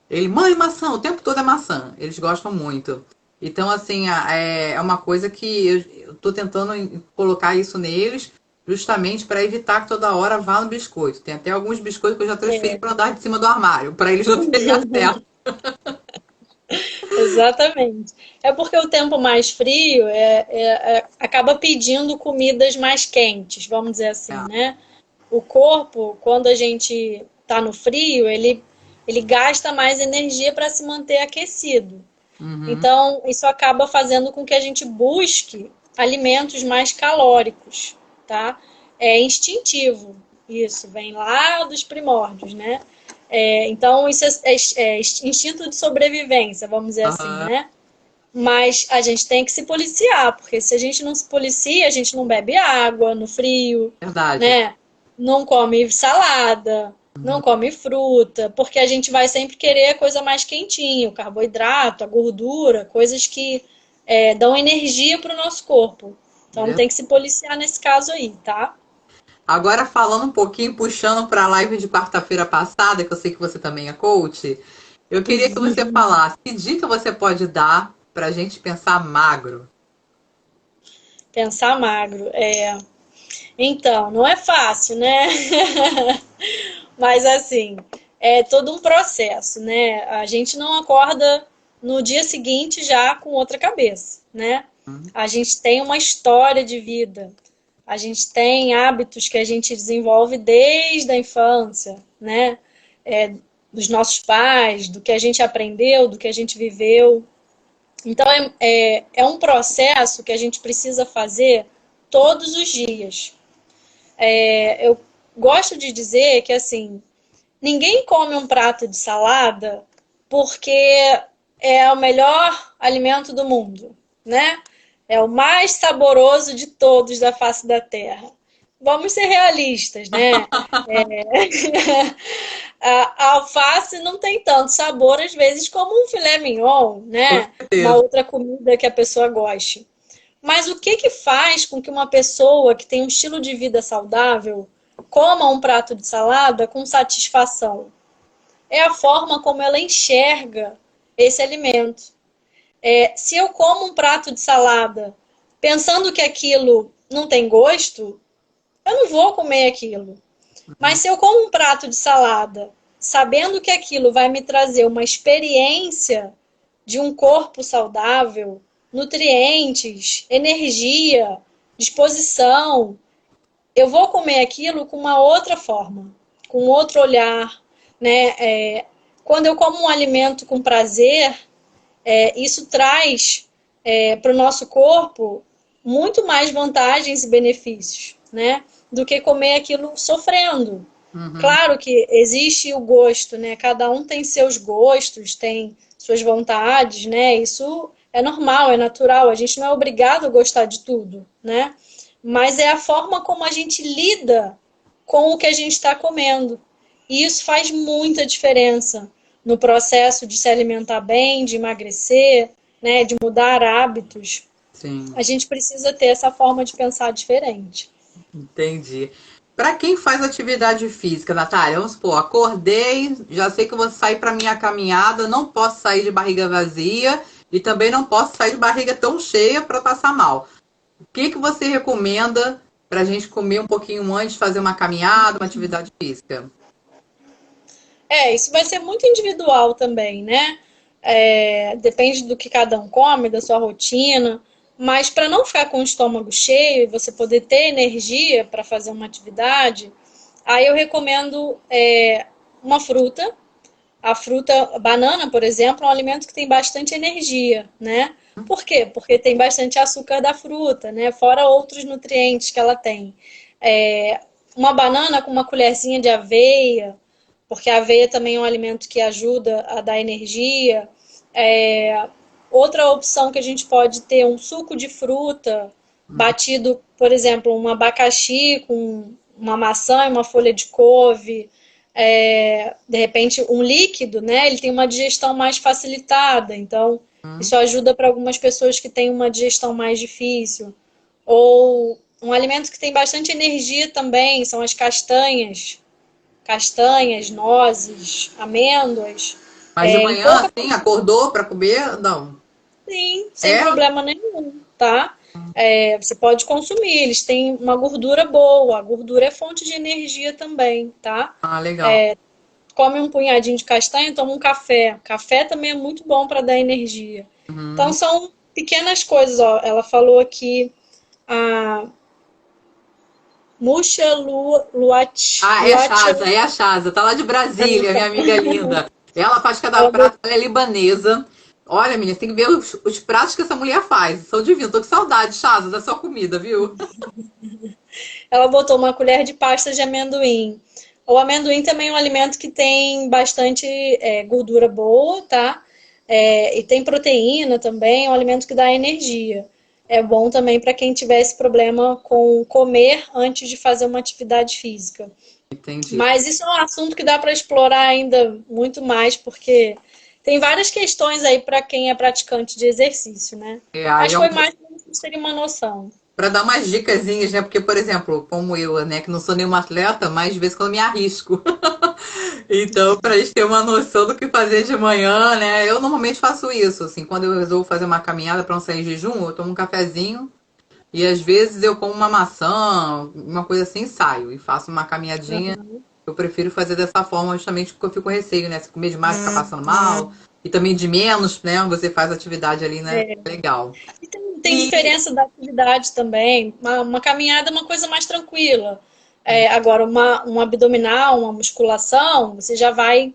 Ele, mãe, maçã, o tempo todo é maçã. Eles gostam muito. Então, assim, é uma coisa que eu tô tentando colocar isso neles. justamente para evitar que toda hora vá no biscoito. Tem até alguns biscoitos que eu já transferi É. para andar de cima do armário, para eles não terem acesso. Exatamente. É porque o tempo mais frio acaba pedindo comidas mais quentes, vamos dizer assim, É. né? O corpo, quando a gente está no frio, ele gasta mais energia para se manter aquecido. Uhum. Então, isso acaba fazendo com que a gente busque alimentos mais calóricos, tá? É instintivo, isso vem lá dos primórdios, né? Então, isso é instinto de sobrevivência, vamos dizer assim, Aham. né? Mas a gente tem que se policiar, porque se a gente não se policia, a gente não bebe água no frio, Verdade. né? Não come salada, não Uhum. come fruta, porque a gente vai sempre querer a coisa mais quentinha, o carboidrato, a gordura, coisas que dão energia para o nosso corpo. Então tem que se policiar nesse caso aí, tá? Agora falando um pouquinho, puxando para a live de quarta-feira passada, que eu sei que você também é coach, eu queria que você falasse que dica você pode dar para a gente pensar magro. Pensar magro. Então, não é fácil, né? Mas assim, é todo um processo, né? A gente não acorda no dia seguinte já com outra cabeça, né? Uhum. A gente tem uma história de vida, a gente tem hábitos que a gente desenvolve desde a infância, né? Dos nossos pais, do que a gente aprendeu, do que a gente viveu. Então é um processo que a gente precisa fazer todos os dias. Eu gosto de dizer que assim, ninguém come um prato de salada porque é o melhor alimento do mundo, né? É o mais saboroso de todos da face da terra. Vamos ser realistas, né? A alface não tem tanto sabor, às vezes, como um filé mignon, Com né? Uma certeza. outra comida que a pessoa goste. Mas o que que faz com que uma pessoa que tem um estilo de vida saudável coma um prato de salada com satisfação? É a forma como ela enxerga esse alimento. Se eu como um prato de salada pensando que aquilo não tem gosto, eu não vou comer aquilo. Mas se eu como um prato de salada sabendo que aquilo vai me trazer uma experiência de um corpo saudável, nutrientes, energia, disposição, eu vou comer aquilo com uma outra forma, com outro olhar, né? Quando eu como um alimento com prazer, isso traz para o nosso corpo muito mais vantagens e benefícios, né? Do que comer aquilo sofrendo. Uhum. Claro que existe o gosto, né? Cada um tem seus gostos, tem suas vontades, né? Isso é normal, é natural. A gente não é obrigado a gostar de tudo, né? Mas é a forma como a gente lida com o que a gente está comendo. E isso faz muita diferença no processo de se alimentar bem, de emagrecer, né? De mudar hábitos. Sim, A gente precisa ter essa forma de pensar diferente. entendi. Para quem faz atividade física, Natália, vamos supor, acordei, já sei que eu vou sair para minha caminhada, não posso sair de barriga vazia e também não posso sair de barriga tão cheia para passar mal. O que que você recomenda para a gente comer um pouquinho antes de fazer uma caminhada, uma atividade física? Isso vai ser muito individual também, né? Depende do que cada um come, da sua rotina. Mas para não ficar com o estômago cheio e você poder ter energia para fazer uma atividade, aí eu recomendo uma fruta. A fruta, a banana, por exemplo, é um alimento que tem bastante energia, né? Por quê? Porque tem bastante açúcar da fruta, né? Fora outros nutrientes que ela tem. Uma banana com uma colherzinha de aveia, porque a aveia também é um alimento que ajuda a dar energia. Outra opção que a gente pode ter um suco de fruta batido, por exemplo, um abacaxi com uma maçã e uma folha de couve. De repente, um líquido, né? Ele tem uma digestão mais facilitada, então isso ajuda para algumas pessoas que têm uma digestão mais difícil. Ou um alimento que tem bastante energia também são as castanhas, nozes, amêndoas, Mas de em manhã, pouca assim, acordou para comer? Não. sim, sem É? problema nenhum, tá? Você pode consumir, eles têm uma gordura boa, a gordura é fonte de energia também, tá? Ah, legal. Come um punhadinho de castanha, toma um café. Café também é muito bom para dar energia. Então Uhum. são pequenas coisas, ó. Ela falou aqui a Musha Ah, Luatia, É a Chaza, tá lá de Brasília, minha amiga linda. Ela faz cada ela prato, ela é libanesa. Olha, menina, você tem que ver os pratos que essa mulher faz. São divinos. Tô com saudade, Chaza, da sua comida, viu? Ela botou uma colher de pasta de amendoim. O amendoim também é um alimento que tem bastante gordura boa, tá? E tem proteína também, é um alimento que dá energia. É bom também para quem tiver esse problema com comer antes de fazer uma atividade física. Entendi. Mas isso é um assunto que dá para explorar ainda muito mais, porque tem várias questões aí para quem é praticante de exercício, né? Aí Mas é foi um mais para vocês terem uma noção. para dar umas dicasinhas, né? Porque, por exemplo, como eu, né, que não sou nenhuma atleta, mas às vezes quando eu me arrisco. Então, para a gente ter uma noção do que fazer de manhã, né? Eu normalmente faço isso, assim, quando eu resolvo fazer uma caminhada para não sair em jejum, eu tomo um cafezinho e às vezes eu como uma maçã, uma coisa assim, e saio e faço uma caminhadinha. Eu prefiro fazer dessa forma justamente porque eu fico com receio, né? Se comer demais, ficar passando mal. E também de menos, né? Você faz atividade ali, né? Legal. E tem E diferença da atividade também. Uma caminhada é uma coisa mais tranquila. Agora, um abdominal, uma musculação, você já vai,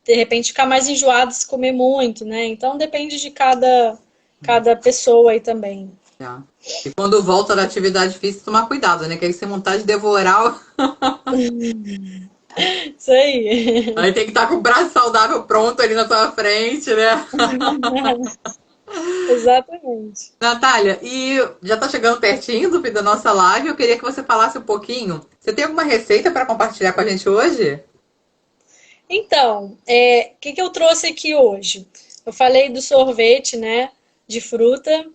de repente, ficar mais enjoado se comer muito, né? Então, depende de cada pessoa aí também. tá. E quando volta da atividade física, tomar cuidado, né? Que aí você vontade de devorar, Isso aí. aí tem que estar com o braço saudável pronto ali na sua frente, né? Exatamente. Natália, e já tá chegando pertinho do fim da nossa live, eu queria que você falasse um pouquinho. Você tem alguma receita para compartilhar com a gente hoje? Então, o que eu trouxe aqui hoje? Eu falei do sorvete, né, de fruta,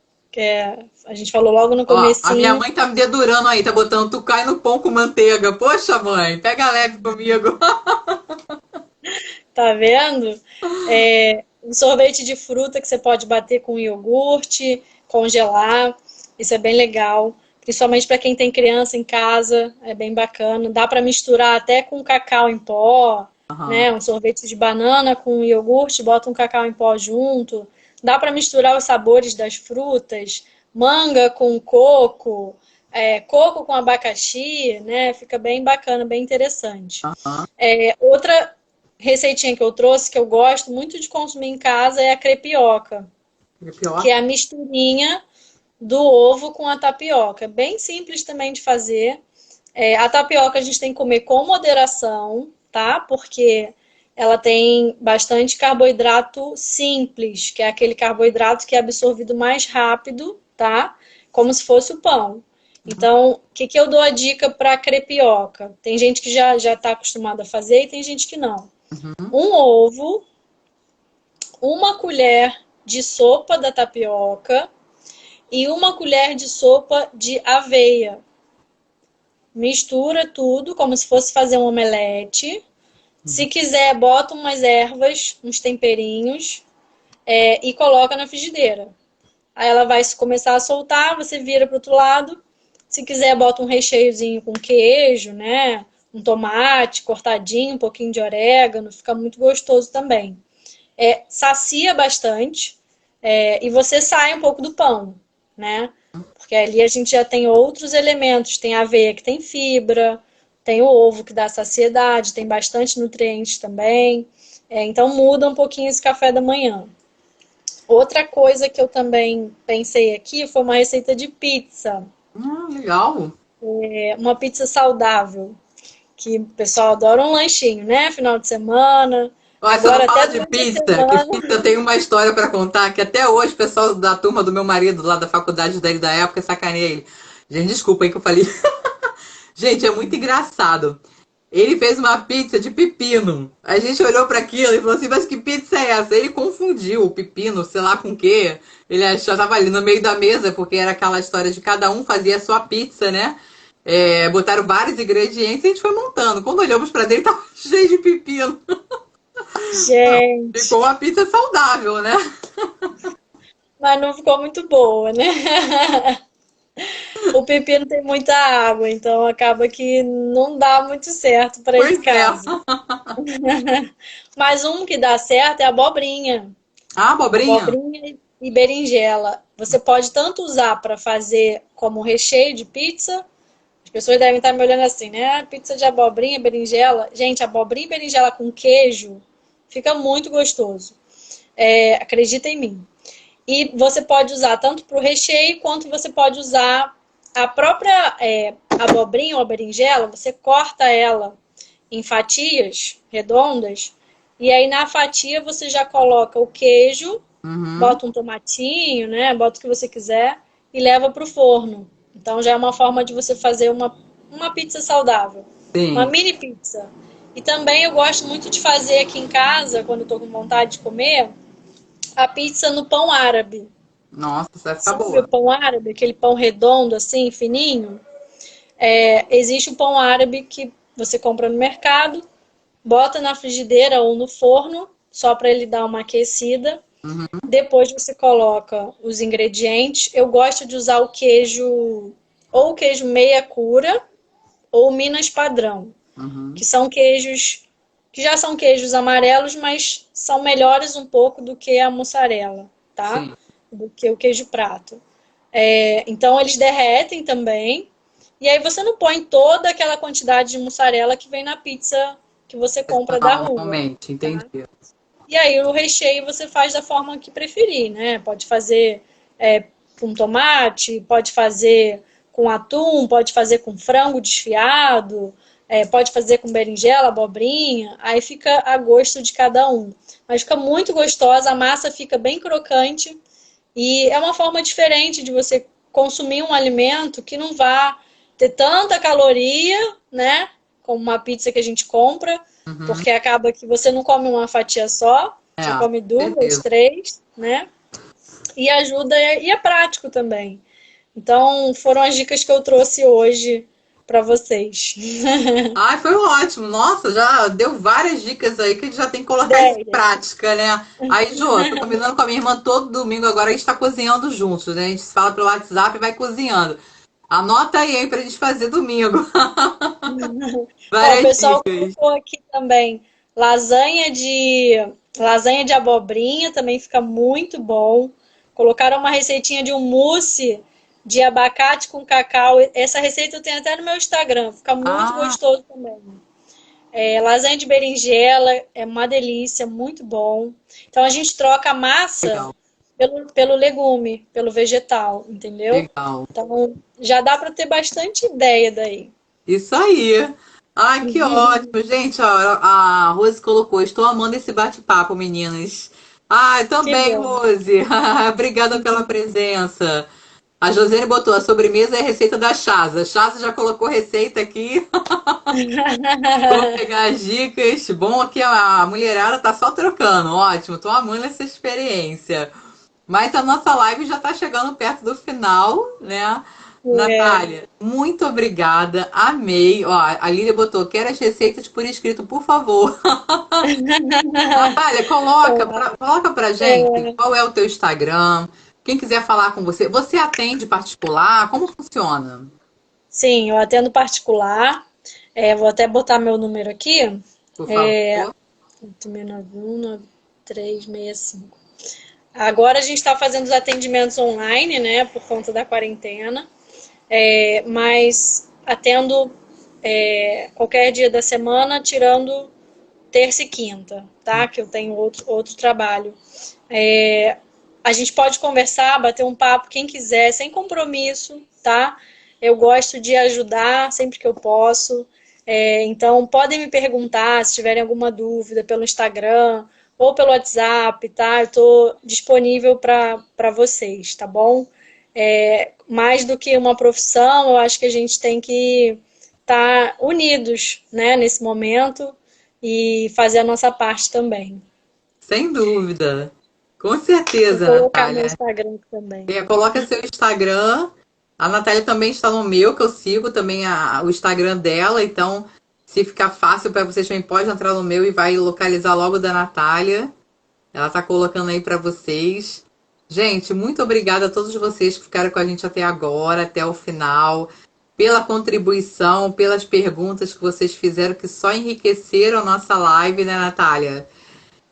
a gente falou logo no Ó, a minha comecinho. mãe tá me dedurando aí, tá botando tu cai no pão com manteiga. Poxa, mãe, pega leve comigo. Tá vendo? Um sorvete de fruta que você pode bater com iogurte, congelar. Isso é bem legal. Principalmente para quem tem criança em casa, é bem bacana. Dá para misturar até com cacau em pó, Aham. né? Um sorvete de banana com iogurte, bota um cacau em pó junto. Dá para misturar os sabores das frutas, manga com coco, coco com abacaxi, né? Fica bem bacana, bem interessante. Outra receitinha que eu trouxe, que eu gosto muito de consumir em casa, é a crepioca, que Crepioca. é a misturinha do ovo com a tapioca. Bem simples também de fazer. A tapioca a gente tem que comer com moderação, tá? Porque ela tem bastante carboidrato simples, que é aquele carboidrato que é absorvido mais rápido, tá? Como se fosse o pão. Então, o que eu dou a dica para crepioca? Tem gente que já está acostumada a fazer e tem gente que não. Uhum. Um ovo, uma colher de sopa da tapioca e uma colher de sopa de aveia. Mistura tudo como se fosse fazer um omelete. Se quiser, bota umas ervas, uns temperinhos e coloca na frigideira. Aí ela vai começar a soltar, você vira para o outro lado. Se quiser, bota um recheiozinho com queijo, né? Um tomate cortadinho, um pouquinho de orégano, fica muito gostoso também. Sacia bastante e você sai um pouco do pão, né? Porque ali a gente já tem outros elementos, tem a aveia que tem fibra, tem o ovo que dá saciedade, tem bastante nutrientes também. Então muda um pouquinho esse café da manhã. Outra coisa que eu também pensei aqui foi uma receita de pizza. Legal. Uma pizza saudável, que o pessoal adora um lanchinho, né? Final de semana, Ó, você não agora fala até de durante a pizza, que semana. pizza tem uma história para contar, que até hoje o pessoal da turma do meu marido, lá da faculdade dele da época, sacaneia ele. Gente, desculpa aí que eu falei. Gente, é muito engraçado. Ele fez uma pizza de pepino. A gente olhou para aquilo e falou assim: mas que pizza é essa? Ele confundiu o pepino, sei lá com o quê. Ele achou, tava ali no meio da mesa, porque era aquela história de cada um fazia a sua pizza, né? Botaram vários ingredientes e a gente foi montando. Quando olhamos para dentro, tava cheio de pepino. Gente, Ficou uma pizza saudável, né? mas não ficou muito boa, né? pepino tem muita água, então acaba que não dá muito certo para esse Pois é. caso. Mas um que dá certo é a abobrinha. Ah, abobrinha? Abobrinha e berinjela. Você pode tanto usar para fazer como recheio de pizza. As pessoas devem estar me olhando assim, né? Pizza de abobrinha, berinjela. Gente, abobrinha e berinjela com queijo fica muito gostoso. Acredita em mim. E você pode usar tanto para o recheio, quanto você pode usar a própria abobrinha ou berinjela, você corta ela em fatias redondas, e aí na fatia você já coloca o queijo, Uhum. bota um tomatinho, né? Bota o que você quiser e leva para o forno. Então já é uma forma de você fazer uma pizza saudável, uma Sim. mini pizza. E também eu gosto muito de fazer aqui em casa, quando eu tô com vontade de comer, a pizza no pão árabe. Nossa, isso vai ficar Sabe o boa. pão árabe, aquele pão redondo assim, fininho? Existe o pão árabe que você compra no mercado, bota na frigideira ou no forno, só para ele dar uma aquecida. Uhum. Depois você coloca os ingredientes. Eu gosto de usar o queijo, ou o queijo meia cura, ou Minas padrão, que Uhum. são queijos que já são queijos amarelos, mas são melhores um pouco do que a mussarela, tá? Sim. Do que o queijo prato. Então eles derretem também. E aí você não põe toda aquela quantidade de mussarela que vem na pizza que você compra da rua, Normalmente, tá? entendi. E aí o recheio você faz da forma que preferir, né? Pode fazer com tomate, pode fazer com atum, pode fazer com frango desfiado, pode fazer com berinjela, abobrinha, aí fica a gosto de cada um. Mas fica muito gostosa, a massa fica bem crocante e é uma forma diferente de você consumir um alimento que não vá ter tanta caloria, né? Como uma pizza que a gente compra, Uhum. porque acaba que você não come uma fatia só, É, você come duas, certeza. três, né? E ajuda e é prático também. Então, foram as dicas que eu trouxe hoje para vocês. Ai, foi ótimo. Nossa, já deu várias dicas aí que a gente já tem que colocar isso em Ideias. prática, né? Aí, Jô, tô combinando com a minha irmã todo domingo, agora a gente tá cozinhando juntos, né? A gente se fala pelo WhatsApp e vai cozinhando. Anota aí, pra gente fazer domingo. Ó, o Várias pessoal dicas. colocou aqui também lasanha de abobrinha, também fica muito bom. Colocaram uma receitinha de um mousse de abacate com cacau. Essa receita eu tenho até no meu Instagram, fica muito Ah, gostoso também. Lasanha de berinjela é uma delícia, muito bom. Então a gente troca a massa legal, pelo legume, pelo vegetal, entendeu? legal. Então já dá para ter bastante ideia daí. Isso aí. Ai, que ótimo. Gente, ó, a Rose colocou, estou amando esse bate-papo, meninas. Ai, Que também, bom. Rose. Obrigada pela presença. A Josiane botou a sobremesa é a receita da Chaza. Chaza já colocou receita aqui. Vou pegar as dicas. Bom, aqui a mulherada tá só trocando. Ótimo, tô amando essa experiência. Mas a nossa live já tá chegando perto do final, né? É. Natália, muito obrigada. Amei. Ó, a Lília botou, quero as receitas por escrito, por favor. Natália, coloca pra gente qual é o teu Instagram. Quem quiser falar com você. Você atende particular? Como funciona? Sim, eu atendo particular. Vou até botar meu número aqui. Por É favor. 8691-9365. Agora a gente está fazendo os atendimentos online, né, por conta da quarentena. Mas atendo qualquer dia da semana, tirando terça e quinta, tá? Que eu tenho outro trabalho. A gente pode conversar, bater um papo, quem quiser, sem compromisso, tá? Eu gosto de ajudar sempre que eu posso. Então, podem me perguntar se tiverem alguma dúvida pelo Instagram ou pelo WhatsApp, tá? Eu estou disponível para vocês, tá bom? Mais do que uma profissão, eu acho que a gente tem que estar unidos, né, nesse momento e fazer a nossa parte também. Sem dúvida. Com Vou certeza, colocar meu Natália. Instagram também. Coloca seu Instagram. A Natália também está no meu, que eu sigo também o Instagram dela. Então, se ficar fácil para vocês, também pode entrar no meu e vai localizar logo da Natália. Ela tá colocando aí para vocês. Gente, muito obrigada a todos vocês que ficaram com a gente até agora, até o final, pela contribuição, pelas perguntas que vocês fizeram, que só enriqueceram a nossa live, né, Natália?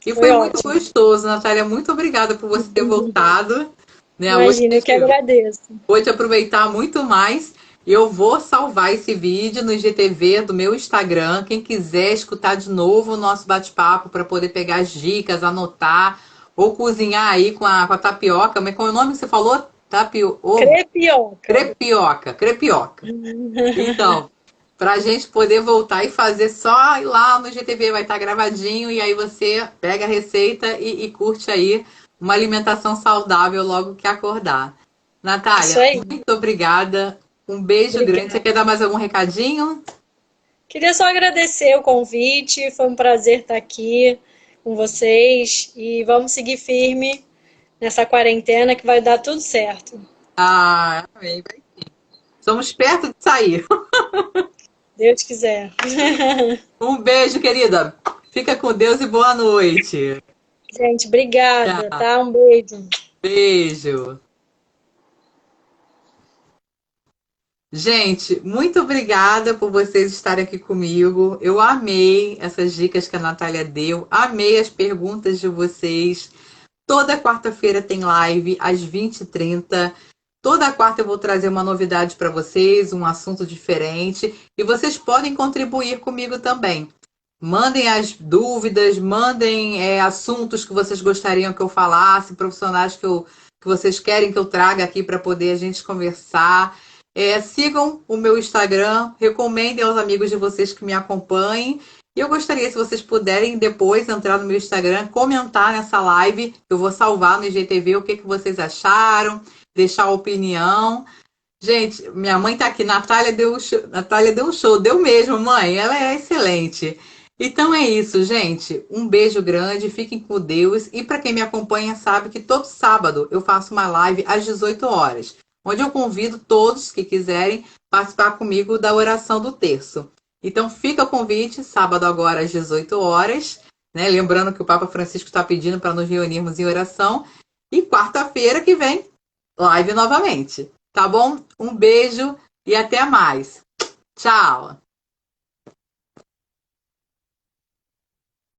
E Foi foi muito ótimo. gostoso, Natália. Muito obrigada por você ter voltado. Né? Hoje a Imagina, eu que gente agradeço. pôde aproveitar muito mais. E eu vou salvar esse vídeo no IGTV do meu Instagram. Quem quiser escutar de novo o nosso bate-papo para poder pegar as dicas, anotar, ou cozinhar aí com a tapioca. Mas qual é o nome que você falou? Ovo? Crepioca. Crepioca, crepioca. Então, para a gente poder voltar e fazer só ir lá no GTV, vai estar gravadinho e aí você pega a receita e curte aí uma alimentação saudável logo que acordar. Isso Natália, aí. muito obrigada. Um beijo grande. Você Obrigada. quer dar mais algum recadinho? Queria só agradecer o convite, foi um prazer estar aqui com vocês e vamos seguir firme nessa quarentena que vai dar tudo certo. Ah, amém. Somos perto de sair. Deus quiser. Um beijo, querida. Fica com Deus e boa noite. Gente, obrigada, Tchau. tá? Um beijo. Beijo. Gente, muito obrigada por vocês estarem aqui comigo. Eu amei essas dicas que a Natália deu, amei as perguntas de vocês. Toda quarta-feira tem live às 20h30. Toda quarta eu vou trazer uma novidade para vocês, um assunto diferente. E vocês podem contribuir comigo também. Mandem as dúvidas, mandem assuntos que vocês gostariam que eu falasse, profissionais que vocês querem que eu traga aqui para poder a gente conversar. Sigam o meu Instagram, recomendem aos amigos de vocês que me acompanhem. E eu gostaria, se vocês puderem depois entrar no meu Instagram, comentar nessa live. Eu vou salvar no IGTV o que vocês acharam, deixar a opinião. Gente, minha mãe tá aqui. Natália deu um show, deu mesmo, mãe. Ela é excelente. Então é isso, gente. Um beijo grande, fiquem com Deus. E para quem me acompanha sabe que todo sábado eu faço uma live às 18 horas, onde eu convido todos que quiserem participar comigo da oração do terço. Então fica o convite, sábado agora às 18 horas, né? Lembrando que o Papa Francisco está pedindo para nos reunirmos em oração. E quarta-feira que vem, live novamente. Tá bom? Um beijo e até mais. Tchau!